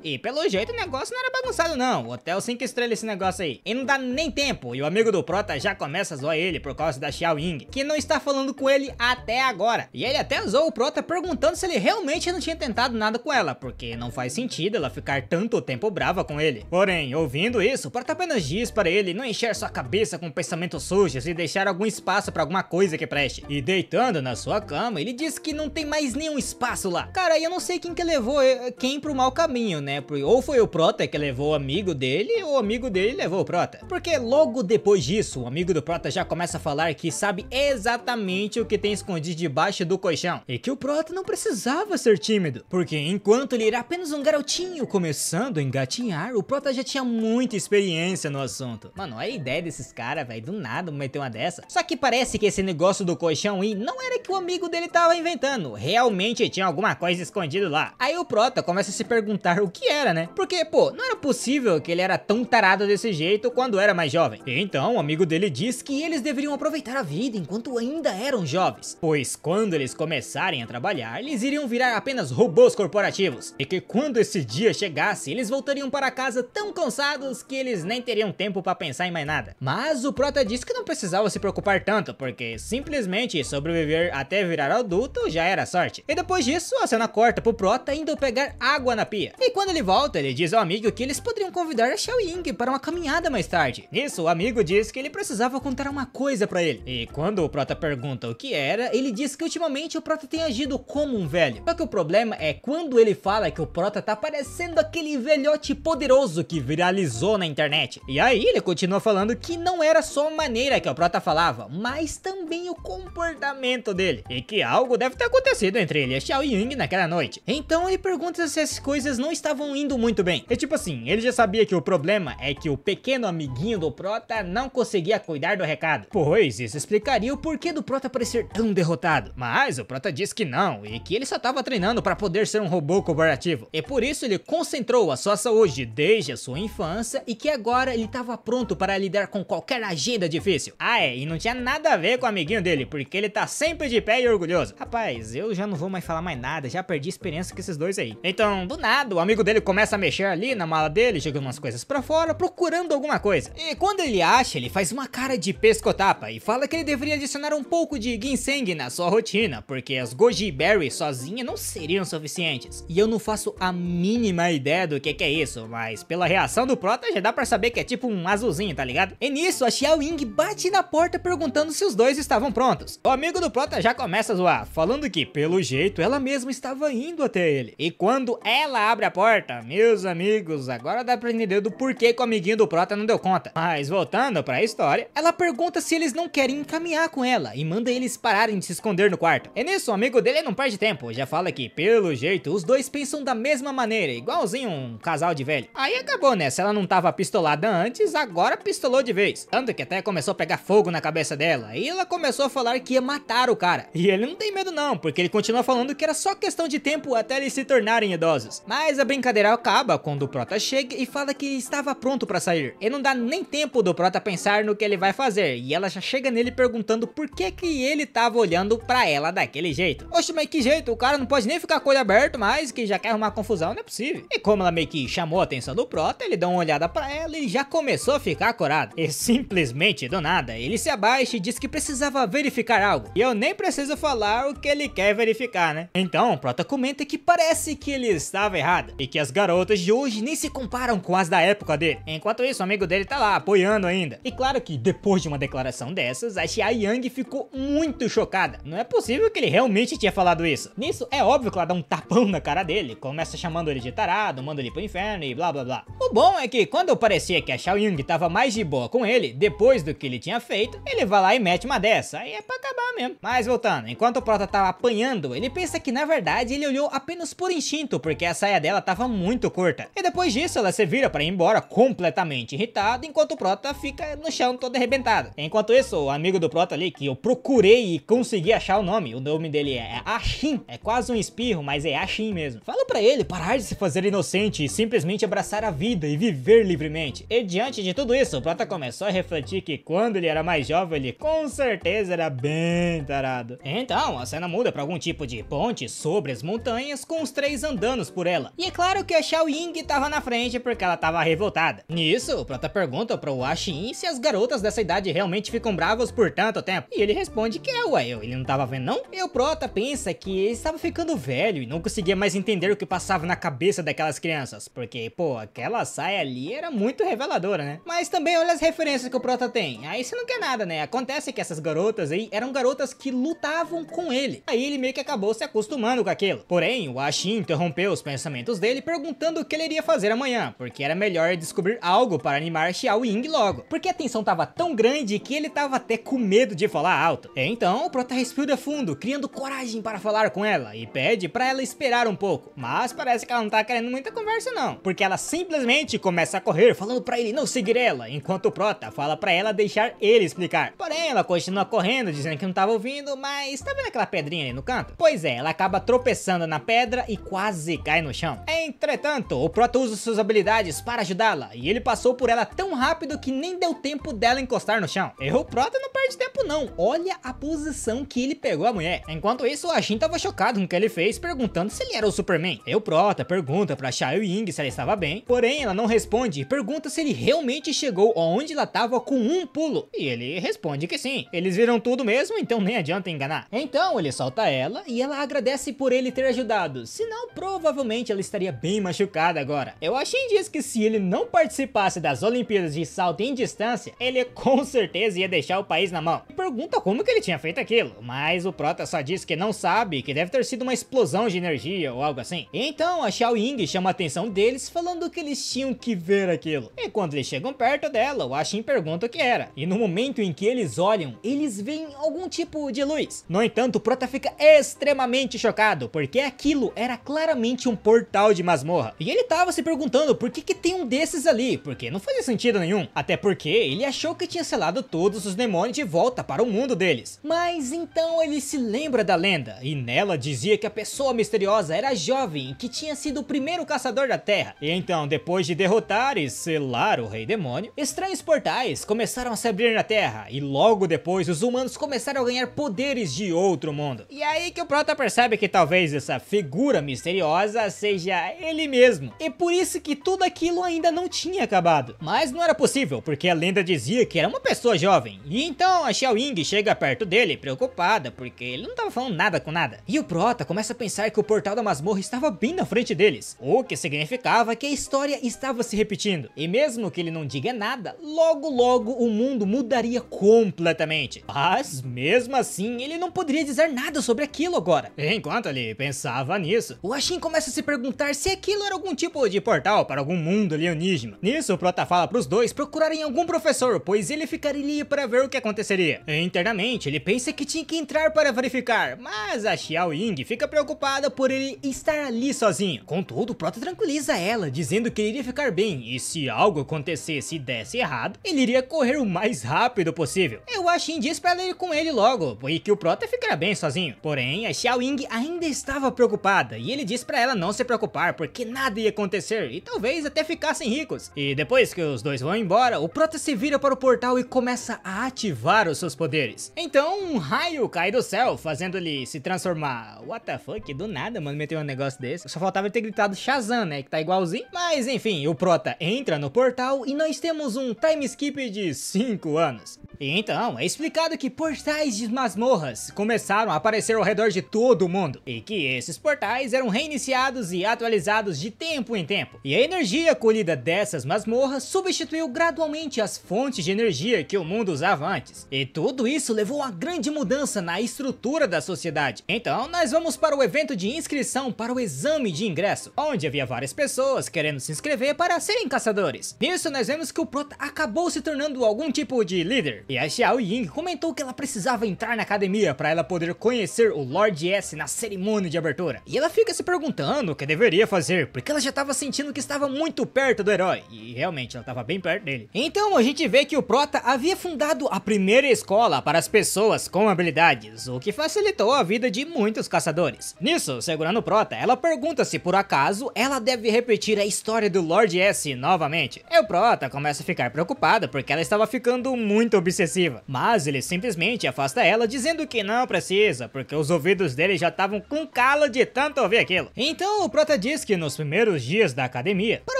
S1: E pelo jeito o negócio não era bagunçado não, hotel 5 estrelas esse negócio aí. E não dá nem tempo, e o amigo do Prota já começa a zoar ele por causa da Xiao Ying, que não está falando com ele até agora. E ele até zoou o Prota perguntando se ele realmente não tinha tentado nada com ela, porque não faz sentido ela ficar tanto tempo brava com ele. Porém, ouvindo isso, o Prota apenas diz para ele não encher sua cabeça com pensamentos sujos e deixar algum espaço para alguma coisa que preste. E deitando na sua cama, ele diz que não tem mais nenhum espaço lá. Cara, e eu não sei quem que levou quem pro mau caminho, né? Ou foi o Prota que levou o amigo dele, ou o amigo dele levou o Prota. Porque logo depois disso, o amigo do Prota já começa a falar que sabe exatamente o que tem escondido debaixo do colchão. E que o Prota não precisava ser tímido, porque enquanto ele era apenas um garotinho começando a engatinhar, o Prota já tinha muita experiência no assunto. Mano, olha a ideia desses caras, velho, do nada meter uma dessa. Só que parece que esse negócio do colchão aí não era que o amigo dele tava inventando, realmente tinha alguma coisa escondida lá. Aí o Prota começa a se perguntar o que era, né? Porque, pô, não era possível que ele era tão tarado desse jeito quando era mais jovem. Então o amigo dele diz que eles deveriam aproveitar a vida enquanto ainda eram jovens, pois quando eles começarem a trabalhar, eles iriam virar apenas robôs corporativos, e que quando esse dia chegasse, eles voltariam para casa tão cansados que eles nem teriam tempo para pensar em mais nada. Mas o Prota disse que não precisava se preocupar tanto, porque simplesmente sobreviver até virar adulto já era sorte. E depois disso, a cena corta pro Prota indo pegar água na pia. E quando ele volta, ele diz ao amigo que eles poderiam convidar a Xiao Ying para uma caminhada mais tarde. Nisso, o amigo diz que ele precisava contar uma coisa pra ele. E quando o Prota pergunta o que era, ele diz que ultimamente o Prota tem agido como um velho. Só que o problema é quando ele fala que o Prota tá parecendo aquele velhote poderoso que viralizou na internet. E aí ele continua falando que não era só a maneira que o Prota falava, mas também o comportamento dele. E que algo deve ter acontecido entre ele e a Xiao Ying naquela noite. Então ele pergunta se as coisas não estavam indo muito bem. E tipo assim, ele já sabia que o problema é que o pequeno amiguinho do Prota não conseguia cuidar do recado, pois isso explicaria o porquê do Prota parecer tão derrotado. Mas o Prota diz que não, e que ele só estava treinando para poder ser um robô corporativo. E por isso ele concentrou a sua saúde desde a sua infância e que agora ele estava pronto para lidar com qualquer agenda difícil. Ah é, e não tinha nada a ver com o amiguinho dele, porque ele tá sempre de pé e orgulhoso. Rapaz, eu já não vou mais falar mais nada, já perdi experiência com esses dois aí. Então, do nada, o amigo dele começa a mexer ali na mala dele, jogando umas coisas pra fora, procurando alguma coisa. E quando ele acha, ele faz uma cara de pescotapa e fala que ele deveria adicionar um pouco de ginseng na sua rotina, porque as goji berries sozinhas não seriam suficientes. E eu não faço a mínima ideia do que é isso, mas pela reação do Prota já dá pra saber que é tipo um azulzinho, tá ligado? E nisso, a Xiao Ying bate na porta perguntando se os dois estavam prontos. O amigo do Prota já começa a zoar, falando que, pelo jeito, ela mesma estava indo até ele. E quando ela abre a porta, meus amigos, agora dá pra entender do porquê que o amiguinho do Prota não deu conta. Mas voltando pra história, ela pergunta se eles não querem caminhar com ela e manda eles pararem de se esconder no quarto. E nisso, o amigo dele não perde tempo, já fala que, pelo jeito, os dois pensam da mesma maneira, igualzinho um casal de velho. Aí acabou, né? Se ela não tava pistolada antes, agora pistolou de vez. Tanto que até começou a pegar fogo na cabeça dela, e ela começou a falar que ia matar o cara. E ele não tem medo não, porque ele continua falando que era só questão de tempo até eles se tornarem idosos. Mas a brincadeira acaba quando o Prota chega e fala que estava pronto pra sair. E não dá nem tempo do Prota pensar no que ele vai fazer, e ela já chega nele perguntando por que ele tava olhando pra ela daquele jeito. Oxe, mas que jeito? O cara não pode nem ficar com o olho aberto mais, que já quer arrumar confusão, não é possível. E como ela meio que chamou a atenção do Prota, ele dá uma olhada pra ela e já começou a ficar corado. E simplesmente do nada, ele se abaixa e diz que precisava verificar algo. E eu nem preciso falar o que ele quer verificar, né? Então o Prota comenta que parece que ele estava errado, e que as garotas de hoje nem se comparam com as da época dele. Enquanto isso, o amigo dele tá lá, apoiando ainda. E claro que depois de uma declaração dessas, a Xiao Ying ficou muito chocada. Não é possível que ele realmente tinha falado isso. Nisso, é óbvio que ela dá um tapão na cara dele, começa chamando ele de tarado, manda ele pro inferno e blá blá blá. O bom é que quando parecia que a Xiao Ying tava mais de boa com ele, depois do que ele tinha feito, ele vai lá e mete uma dessa, aí é pra acabar mesmo. Mas voltando, enquanto o Prota tava apanhando apanhando, ele pensa que na verdade ele olhou apenas por instinto, porque a saia dela tava muito curta. E depois disso ela se vira para ir embora completamente irritada, enquanto o Prota fica no chão todo arrebentado. Enquanto isso, o amigo do Prota ali, que eu procurei e consegui achar o nome dele é Ashin, é quase um espirro, mas é Ashin mesmo. Fala pra ele parar de se fazer inocente e simplesmente abraçar a vida e viver livremente. E diante de tudo isso, o Prota começou a refletir que quando ele era mais jovem, ele com certeza era bem tarado. Então, a cena muda pra algum tipo de ponte sobre as montanhas, com os três andando por ela. E é claro que a Xiao Ying tava na frente porque ela tava revoltada. Nisso, o Prota pergunta pro Ashin se as garotas dessa idade realmente ficam bravas por tanto tempo. E ele responde que ele não tava vendo não? E o Prota pensa que ele estava ficando velho e não conseguia mais entender o que passava na cabeça daquelas crianças. Porque, pô, aquela saia ali era muito reveladora, né? Mas também olha as referências que o Prota tem. Aí você não quer nada, né? Acontece que essas garotas aí eram garotas que lutavam com ele. Aí ele meio que acabou se acostumando com aquilo. Porém, o Ashin interrompeu os pensamentos dele perguntando o que ele iria fazer amanhã, porque era melhor descobrir algo para animar Xiao Ying logo. Porque a tensão tava tão grande que ele tava até com medo de falar alto. Então, o Prota respira fundo, criando coragem para falar com ela e pede para ela esperar um pouco. Mas parece que ela não tá querendo muita conversa não, porque ela simplesmente começa a correr, falando para ele não seguir ela, enquanto o Prota fala para ela deixar ele explicar. Porém, ela continua correndo, dizendo que não tava ouvindo, mas tá vendo aquela pedrinha ali no canto? Pois é, ela acaba tropeçando na pedra e quase cai no chão. Entretanto, o Prota usa suas habilidades para ajudá-la, e ele passou por ela tão rápido que nem deu tempo dela encostar no chão. E o Prota não perde tempo não, olha a posição que ele pegou a mulher. Enquanto isso, o Ashin tava chocado com o que ele fez, perguntando se ele era o Superman. E o Prota pergunta pra Xiao Ying se ela estava bem, porém ela não responde e pergunta se ele realmente chegou onde ela tava com um pulo. E ele responde que sim, eles viram tudo mesmo, então nem adianta enganar. Então ele solta ela e ela agradece por ele ter ajudado, senão provavelmente ela estaria bem machucada agora. O Ashin diz que se ele não participasse das Olimpíadas de salto em distância, ele com certeza ia deixar o país na mão. E pergunta como que ele tinha feito aquilo, mas o Prota só diz que não sabe, que deve ter sido uma explosão de energia ou algo assim. Então a Xiao Ying chama a atenção deles, falando que eles tinham que ver aquilo. E quando eles chegam perto dela, o Ashin pergunta o que era. E no momento em que eles olham, eles veem algum tipo de luz. No entanto, o Prota fica extremamente chocado, porque aquilo era claramente um portal de masmorra. E ele tava se perguntando por que tem um desses ali, porque não fazia sentido nenhum. Até porque ele achou que tinha selado todos os demônios de volta para o mundo deles. Mas então ele se lembra da lenda, e nela dizia que a pessoa misteriosa era jovem, que tinha sido o primeiro caçador da Terra. E então, depois de derrotar e selar o Rei Demônio, estranhos portais começaram a se abrir na Terra, e logo depois os humanos começaram a ganhar poderes de outro mundo. E aí que o Prota percebe que talvez essa figura misteriosa seja ele mesmo, e por isso que tudo aquilo ainda não tinha acabado. Mas não era possível, porque a lenda dizia que era uma pessoa jovem. E então a Xiao Ying chega perto dele, preocupada, porque ele não tava falando nada com nada. E o Prota começa a pensar que o portal da masmorra estava bem na frente deles, o que significava que a história estava se repetindo. E mesmo que ele não diga nada, logo o mundo mudaria completamente. Mas mesmo assim, ele não poderia dizer nada sobre aquilo agora. Enquanto ele pensava nisso, o Ashin começa a se perguntar se aquilo era algum tipo de portal para algum mundo alienígena. Nisso, o Prota fala pros dois procurarem algum professor, pois ele ficaria para ver o que aconteceria. E, internamente, ele pensa que tinha que entrar para verificar, mas a Xiao Ying fica preocupada por ele estar ali sozinho. Contudo, o Prota tranquiliza ela, dizendo que ele iria ficar bem, e se algo acontecesse e desse errado, ele iria correr o mais rápido possível. E o Ashin diz para ela ir com ele logo, e que o Prota ficará bem sozinho. Porém, a Xiao Ying ainda estava preocupada, e ele diz para ela não se preocupar, porque nada ia acontecer, e talvez até ficassem ricos. E depois que os dois vão embora, o Prota se vira para o portal e começa a ativar os seus poderes. Então, um raio cai do céu, fazendo ele se transformar. What the fuck? Do nada, mano, meteu um negócio desse. Só faltava ele ter gritado Shazam, né? Que tá igualzinho. Mas, enfim, o Prota entra no portal e nós temos um time skip de 5 anos. E então, é explicado que portais de masmorras começaram a aparecer ao redor de todo o mundo, e que esses portais eram reiniciados e atualizados de tempo em tempo. E a energia colhida dessas masmorras substituiu gradualmente as fontes de energia que o mundo usava antes. E tudo isso levou a grande mudança na estrutura da sociedade. Então, nós vamos para o evento de inscrição para o exame de ingresso, onde havia várias pessoas querendo se inscrever para serem caçadores. Nisso, nós vemos que o Prota acabou se tornando algum tipo de líder, E a Xiao Ying comentou que ela precisava entrar na academia para ela poder conhecer o Lord S na cerimônia de abertura. E ela fica se perguntando o que deveria fazer, porque ela já estava sentindo que estava muito perto do herói. E realmente ela estava bem perto dele. Então a gente vê que o Prota havia fundado a primeira escola para as pessoas com habilidades, o que facilitou a vida de muitos caçadores. Nisso, segurando o Prota, ela pergunta se por acaso ela deve repetir a história do Lord S novamente. E o Prota começa a ficar preocupada porque ela estava ficando muito obsessiva, mas ele simplesmente afasta ela dizendo que não precisa, porque os ouvidos dele já estavam com calo de tanto ouvir aquilo. Então o Prota diz que nos primeiros dias da academia, para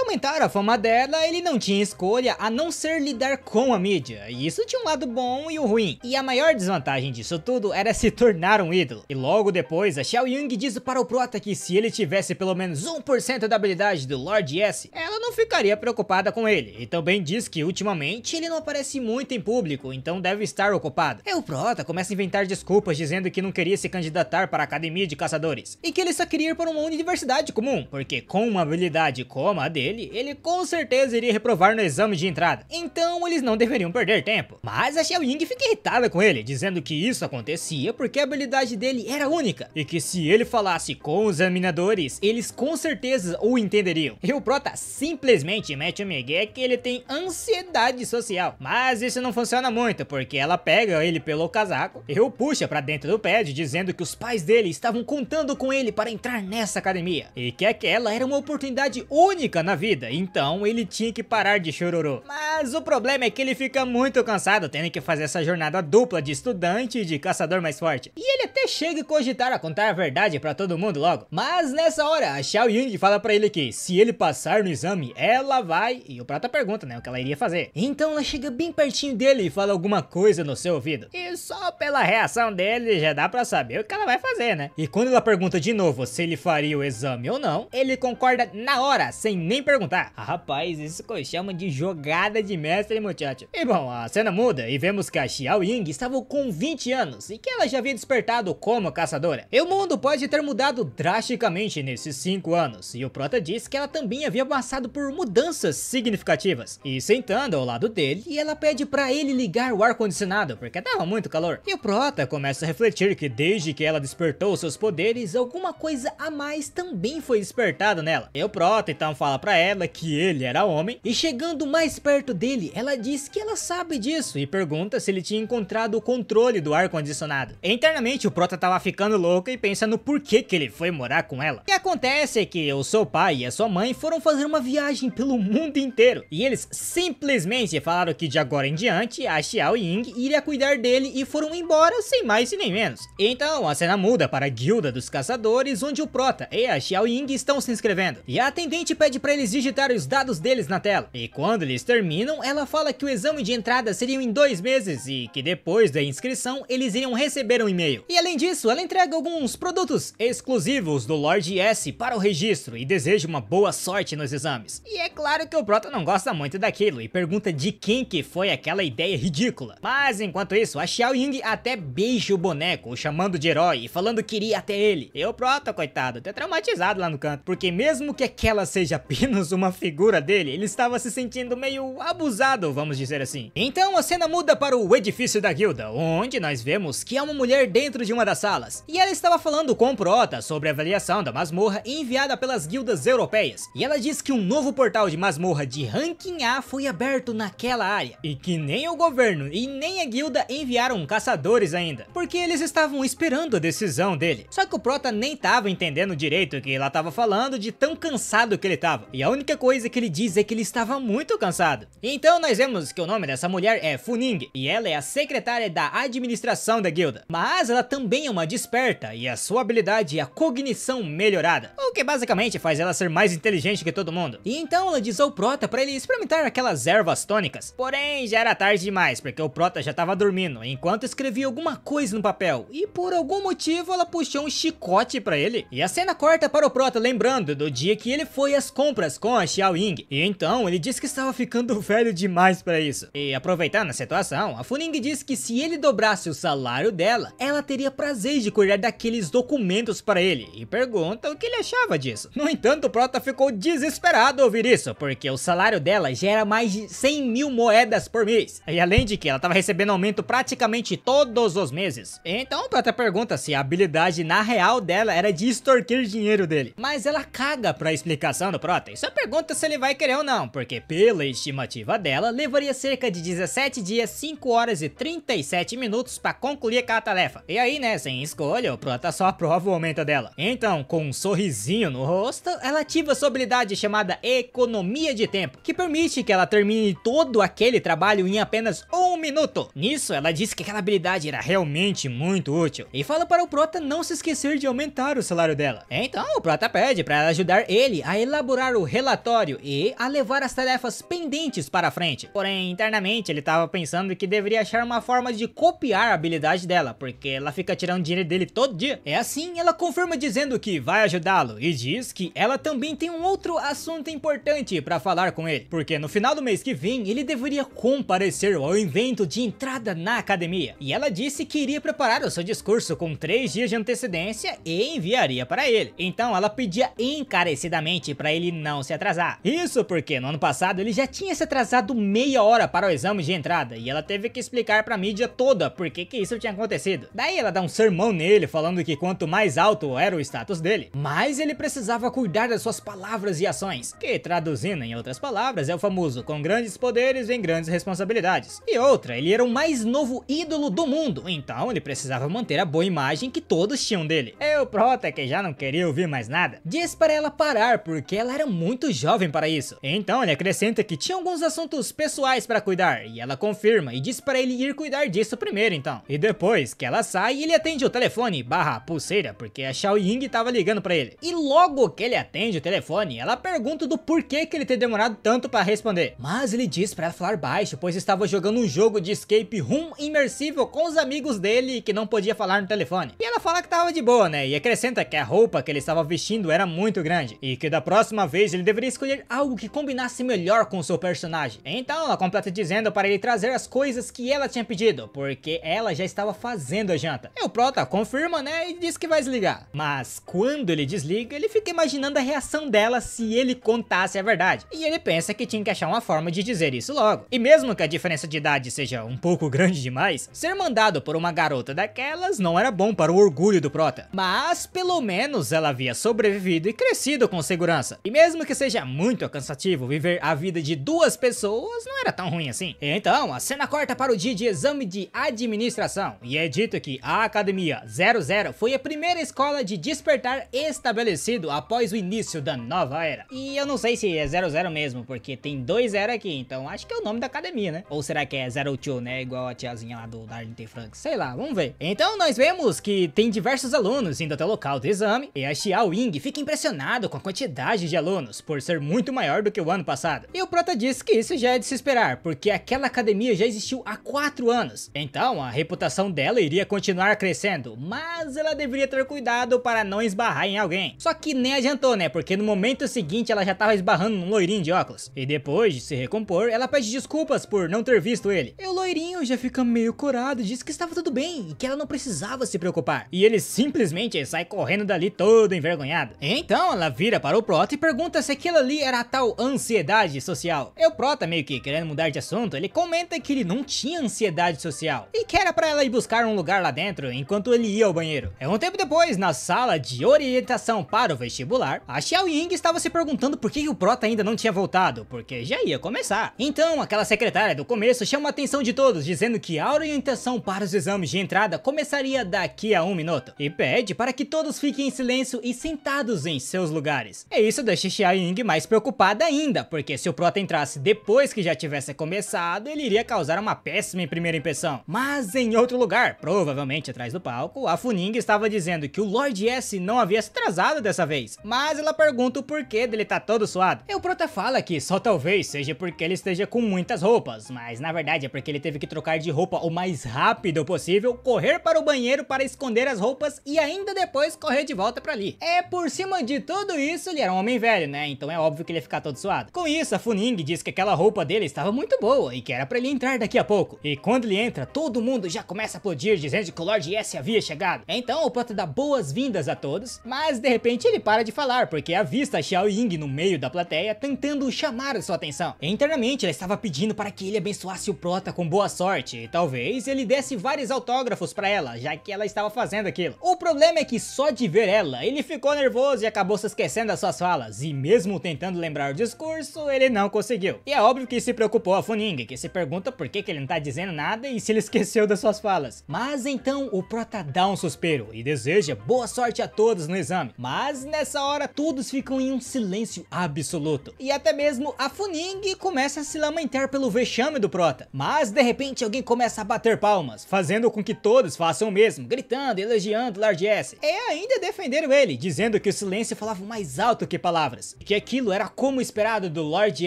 S1: aumentar a fama dela, ele não tinha escolha a não ser lidar com a mídia, e isso tinha um lado bom e o ruim, e a maior desvantagem disso tudo era se tornar um ídolo. E logo depois a Xiao Ying diz para o Prota que se ele tivesse pelo menos 1% da habilidade do Lord S, ela não ficaria preocupada com ele, e também diz que ultimamente ele não aparece muito em público, então deve estar ocupado. E o Prota começa a inventar desculpas dizendo que não queria se candidatar para a academia de caçadores, e que ele só queria ir para uma universidade comum, porque com uma habilidade como a dele, ele com certeza iria reprovar no exame de entrada, então eles não deveriam perder tempo. Mas a Xiao Ying fica irritada com ele, dizendo que isso acontecia porque a habilidade dele era única, e que se ele falasse com os examinadores, eles com certeza o entenderiam. E o Prota simplesmente mete o migué que ele tem ansiedade social, mas isso não funciona muito, porque ela pega ele pelo casaco e o puxa pra dentro do pad, dizendo que os pais dele estavam contando com ele para entrar nessa academia, e que aquela era uma oportunidade única na vida, então ele tinha que parar de chororô. Mas o problema é que ele fica muito cansado tendo que fazer essa jornada dupla de estudante e de caçador mais forte, e ele até chega a cogitar a contar a verdade pra todo mundo logo. Mas nessa hora a Xiao Ying fala pra ele que se ele passar no exame, ela vai, e o Prota pergunta, né, o que ela iria fazer. Então ela chega bem pertinho dele e fala alguma coisa no seu ouvido, e só pela reação dele já dá pra saber o que ela vai fazer, né? E quando ela pergunta de novo se ele faria o exame ou não, ele concorda na hora, sem nem perguntar. Rapaz, isso que eu chamo de jogada de mestre, muchacho. E bom, a cena muda e vemos que a Xiao Ying estava com 20 anos e que ela já havia despertado como caçadora. E o mundo pode ter mudado drasticamente nesses 5 anos, e o Prota diz que ela também havia passado por mudanças significativas. E sentando ao lado dele, ela pede pra ele ligar o ar-condicionado, porque tava muito calor. E o Prota começa a refletir que desde que ela despertou seus poderes, alguma coisa a mais também foi despertado nela. E o Prota então fala pra ela que ele era homem, e chegando mais perto dele, ela diz que ela sabe disso e pergunta se ele tinha encontrado o controle do ar-condicionado. Internamente o Prota tava ficando louco e pensa no porquê que ele foi morar com ela. O que acontece é que o seu pai e a sua mãe foram fazer uma viagem pelo mundo inteiro, e eles simplesmente falaram que de agora em diante a Xiao Ying iria cuidar dele e foram embora sem mais e nem menos. Então a cena muda para a guilda dos caçadores, onde o Prota e a Xiao Ying estão se inscrevendo, e a atendente pede para eles digitarem os dados deles na tela, e quando eles terminam, ela fala que o exame de entrada seria em 2 meses e que depois da inscrição eles iriam receber um e-mail. E além disso, ela entrega alguns produtos exclusivos do Lord S para o registro e deseja uma boa sorte nos exames. E é claro que o Prota não gosta muito daquilo e pergunta de quem que foi aquela ideia ridícula. Mas enquanto isso, a Xiao Ying até beija o boneco, o chamando de herói e falando que iria até ele. E o Prota, coitado, tá traumatizado lá no canto, porque mesmo que aquela seja apenas uma figura dele, ele estava se sentindo meio abusado, vamos dizer assim. Então a cena muda para o edifício da guilda, onde nós vemos que há uma mulher dentro de uma das salas, e ela estava falando com o Prota sobre a avaliação da masmorra enviada pelas guildas europeias, e ela diz que um novo portal de masmorra de ranking A foi aberto naquela área, e que nem o governo e nem a guilda enviaram caçadores ainda, porque eles estavam esperando a decisão dele. Só que o Prota nem tava entendendo direito o que ela tava falando, de tão cansado que ele tava, e a única coisa que ele diz é que ele estava muito cansado. Então nós vemos que o nome dessa mulher é Fu Ning, e ela é a secretária da administração da guilda, mas ela também é uma desperta, e a sua habilidade é a cognição melhorada, o que basicamente faz ela ser mais inteligente que todo mundo. E então ela diz ao Prota para ele experimentar aquelas ervas tônicas, porém já era tarde demais, porque o Prota já tava dormindo enquanto escrevia alguma coisa no papel, e por algum motivo ela puxou um chicote pra ele. E a cena corta para o Prota lembrando do dia que ele foi às compras com a Xiao Ying, e então ele disse que estava ficando velho demais pra isso. E aproveitando a situação, a Fu Ning diz que se ele dobrasse o salário dela, ela teria prazer de cuidar daqueles documentos para ele, e pergunta o que ele achava disso. No entanto, o Prota ficou desesperado quando ouvir isso, porque o salário dela já era mais de 100 mil moedas por mês. E além de que ela tava recebendo aumento praticamente todos os meses. Então o Prota pergunta se a habilidade na real dela era de extorquir dinheiro dele. Mas ela caga pra explicação do Prota e só pergunta se ele vai querer ou não, porque pela estimativa dela, levaria cerca de 17 dias, 5 horas e 37 minutos pra concluir aquela tarefa. E aí, né, sem escolha, o Prota só aprova o aumento dela. Então, com um sorrisinho no rosto, ela ativa sua habilidade chamada Economia de Tempo, que permite que ela termine todo aquele trabalho em apenas 1 minuto. Nisso, ela disse que aquela habilidade era realmente muito útil e fala para o Prota não se esquecer de aumentar o salário dela. Então, o Prota pede para ela ajudar ele a elaborar o relatório e a levar as tarefas pendentes para frente. Porém, internamente, ele estava pensando que deveria achar uma forma de copiar a habilidade dela, porque ela fica tirando dinheiro dele todo dia. É assim, ela confirma dizendo que vai ajudá-lo e diz que ela também tem um outro assunto importante para falar com ele, porque no final do mês que vem ele deveria comparecer ao evento de entrada na academia. E ela disse que iria preparar o seu discurso com 3 dias de antecedência e enviaria para ele. Então ela pedia encarecidamente para ele não se atrasar. Isso porque no ano passado ele já tinha se atrasado meia hora para o exame de entrada e ela teve que explicar para a mídia toda por que isso tinha acontecido. Daí ela dá um sermão nele falando que quanto mais alto era o status dele, mais ele precisava cuidar das suas palavras e ações, que traduzindo em outras palavras é o famoso com grandes poderes vem grandes responsabilidades. E outra, ele era o mais novo ídolo do mundo, então ele precisava manter a boa imagem que todos tinham dele. E o Prota, que já não queria ouvir mais nada, diz para ela parar porque ela era muito jovem para isso. Então ele acrescenta que tinha alguns assuntos pessoais para cuidar e ela confirma e diz para ele ir cuidar disso primeiro então. E depois que ela sai, ele atende o telefone / pulseira porque a Xiao Ying tava ligando para ele. E logo que ele atende o telefone, ela pergunta do porquê que ele ter demorado tanto para responder. Mas ele diz para ela falar baixo, pois estava jogando um jogo de escape room imersível com os amigos dele e que não podia falar no telefone. E ela fala que tava de boa, né? E acrescenta que a roupa que ele estava vestindo era muito grande e que da próxima vez ele deveria escolher algo que combinasse melhor com o seu personagem. Então ela completa dizendo para ele trazer as coisas que ela tinha pedido, porque ela já estava fazendo a janta. E o Prota confirma, né? E diz que vai desligar. Mas quando ele desliga, ele fica imaginando a reação dela se ele contasse a verdade. E ele pensa que tinha que achar uma forma de dizer isso logo. E mesmo que a diferença de idade seja um pouco grande demais, ser mandado por uma garota daquelas não era bom para o orgulho do Prota. Mas pelo menos ela havia sobrevivido e crescido com segurança. E mesmo que seja muito cansativo viver a vida de 2 pessoas, não era tão ruim assim. Então a cena corta para o dia de exame de administração. E é dito que a Academia 00 foi a primeira escola de despertar estabelecido após o início da nova era. E eu não sei se é 00 mesmo, porque tem 2 0 aqui, então acho que é o nome da academia, né? Ou será que é 02, né? Igual a tiazinha lá do Darlington Franks, sei lá, vamos ver. Então nós vemos que tem diversos alunos indo até o local do exame, e a Xiao Ying fica impressionado com a quantidade de alunos, por ser muito maior do que o ano passado. E o Prota diz que isso já é de se esperar, porque aquela academia já existiu há 4 anos. Então a reputação dela iria continuar crescendo, mas ela deveria ter cuidado para não esbarrar em alguém. Só que nem adiantou, né? Porque no momento seguinte ela já tava esbarrando num loirinho de óculos. E depois de se recompor, ela pede desculpas por não ter visto ele. E o loirinho já fica meio corado, diz que estava tudo bem e que ela não precisava se preocupar. E ele simplesmente sai correndo dali todo envergonhado. Então ela vira para o Prota e pergunta se aquilo ali era a tal ansiedade social. E o Prota, meio que querendo mudar de assunto, ele comenta que ele não tinha ansiedade social e que era para ela ir buscar um lugar lá dentro enquanto ele ia ao banheiro. Um tempo depois, na sala de orientação para o vestibular, a Xiao Ying estava se perguntando por que o Prota ainda não tinha voltado, porque já ia começar. Então aquela secretária do começo chama a atenção de todos, dizendo que a orientação para os exames de entrada começaria daqui a 1 minuto, e pede para que todos fiquem em silêncio e sentados em seus lugares. E isso deixa Xiao Ying mais preocupada ainda, porque se o Prota entrasse depois que já tivesse começado, ele iria causar uma péssima primeira impressão. Mas em outro lugar, provavelmente atrás do palco, a Funing estava dizendo que o Lord S não havia se atrasado dessa vez, mas ela pergunta o porquê dele tá todo suado. E o Prota fala que só talvez seja porque ele esteja com muitas roupas, mas na verdade é porque ele teve que trocar de roupa o mais rápido possível, correr para o banheiro para esconder as roupas e ainda depois correr de volta para ali. É, por cima de tudo isso, ele era um homem velho, né? Então é óbvio que ele ia ficar todo suado. Com isso, a Funing diz que aquela roupa dele estava muito boa e que era para ele entrar daqui a pouco. E quando ele entra, todo mundo já começa a aplaudir, dizendo que o Lord S havia chegado. Então o Prota dá boas-vindas a todos, mas de repente ele para de falar, porque avista a Xiao Ying no meio meio da plateia, tentando chamar a sua atenção. E internamente ela estava pedindo para que ele abençoasse o prota com boa sorte, e talvez ele desse vários autógrafos para ela, já que ela estava fazendo aquilo. O problema é que só de ver ela, ele ficou nervoso e acabou se esquecendo das suas falas, e mesmo tentando lembrar o discurso, ele não conseguiu. E é óbvio que se preocupou a Fu Ning, que se pergunta por que ele não tá dizendo nada e se ele esqueceu das suas falas. Mas então o prota dá um suspiro e deseja boa sorte a todos no exame. Mas nessa hora todos ficam em um silêncio absoluto. E até mesmo a Fu Ning começa a se lamentar pelo vexame do prota. Mas de repente alguém começa a bater palmas, fazendo com que todos façam o mesmo, gritando e elogiando Lord S. E ainda defenderam ele, dizendo que o silêncio falava mais alto que palavras, que aquilo era como esperado do Lord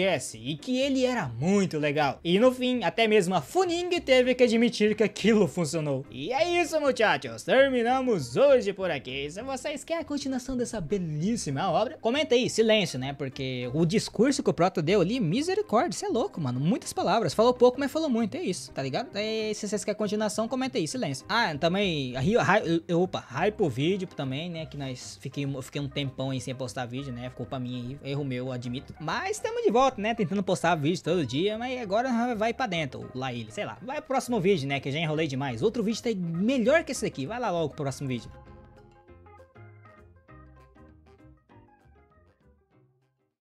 S1: S e que ele era muito legal. E no fim, até mesmo a Fu Ning teve que admitir que aquilo funcionou. E é isso, muchachos, terminamos hoje por aqui. Se vocês querem a continuação dessa belíssima obra, comenta aí, silêncio, né, porque o discurso que o prota deu ali, misericórdia, isso é louco, mano, muitas palavras, falou pouco, mas falou muito, é isso, tá ligado? E se vocês querem a continuação, comenta aí, silêncio. Ah, também, hype o vídeo também, né, que nós fiquei um tempão aí sem postar vídeo, né, culpa minha aí, erro meu, admito. Mas estamos de volta, né, tentando postar vídeo todo dia, mas agora vai pra dentro, lá ele, sei lá. Vai pro próximo vídeo, né, que eu já enrolei demais. Outro vídeo tá melhor que esse daqui, vai lá logo pro próximo vídeo.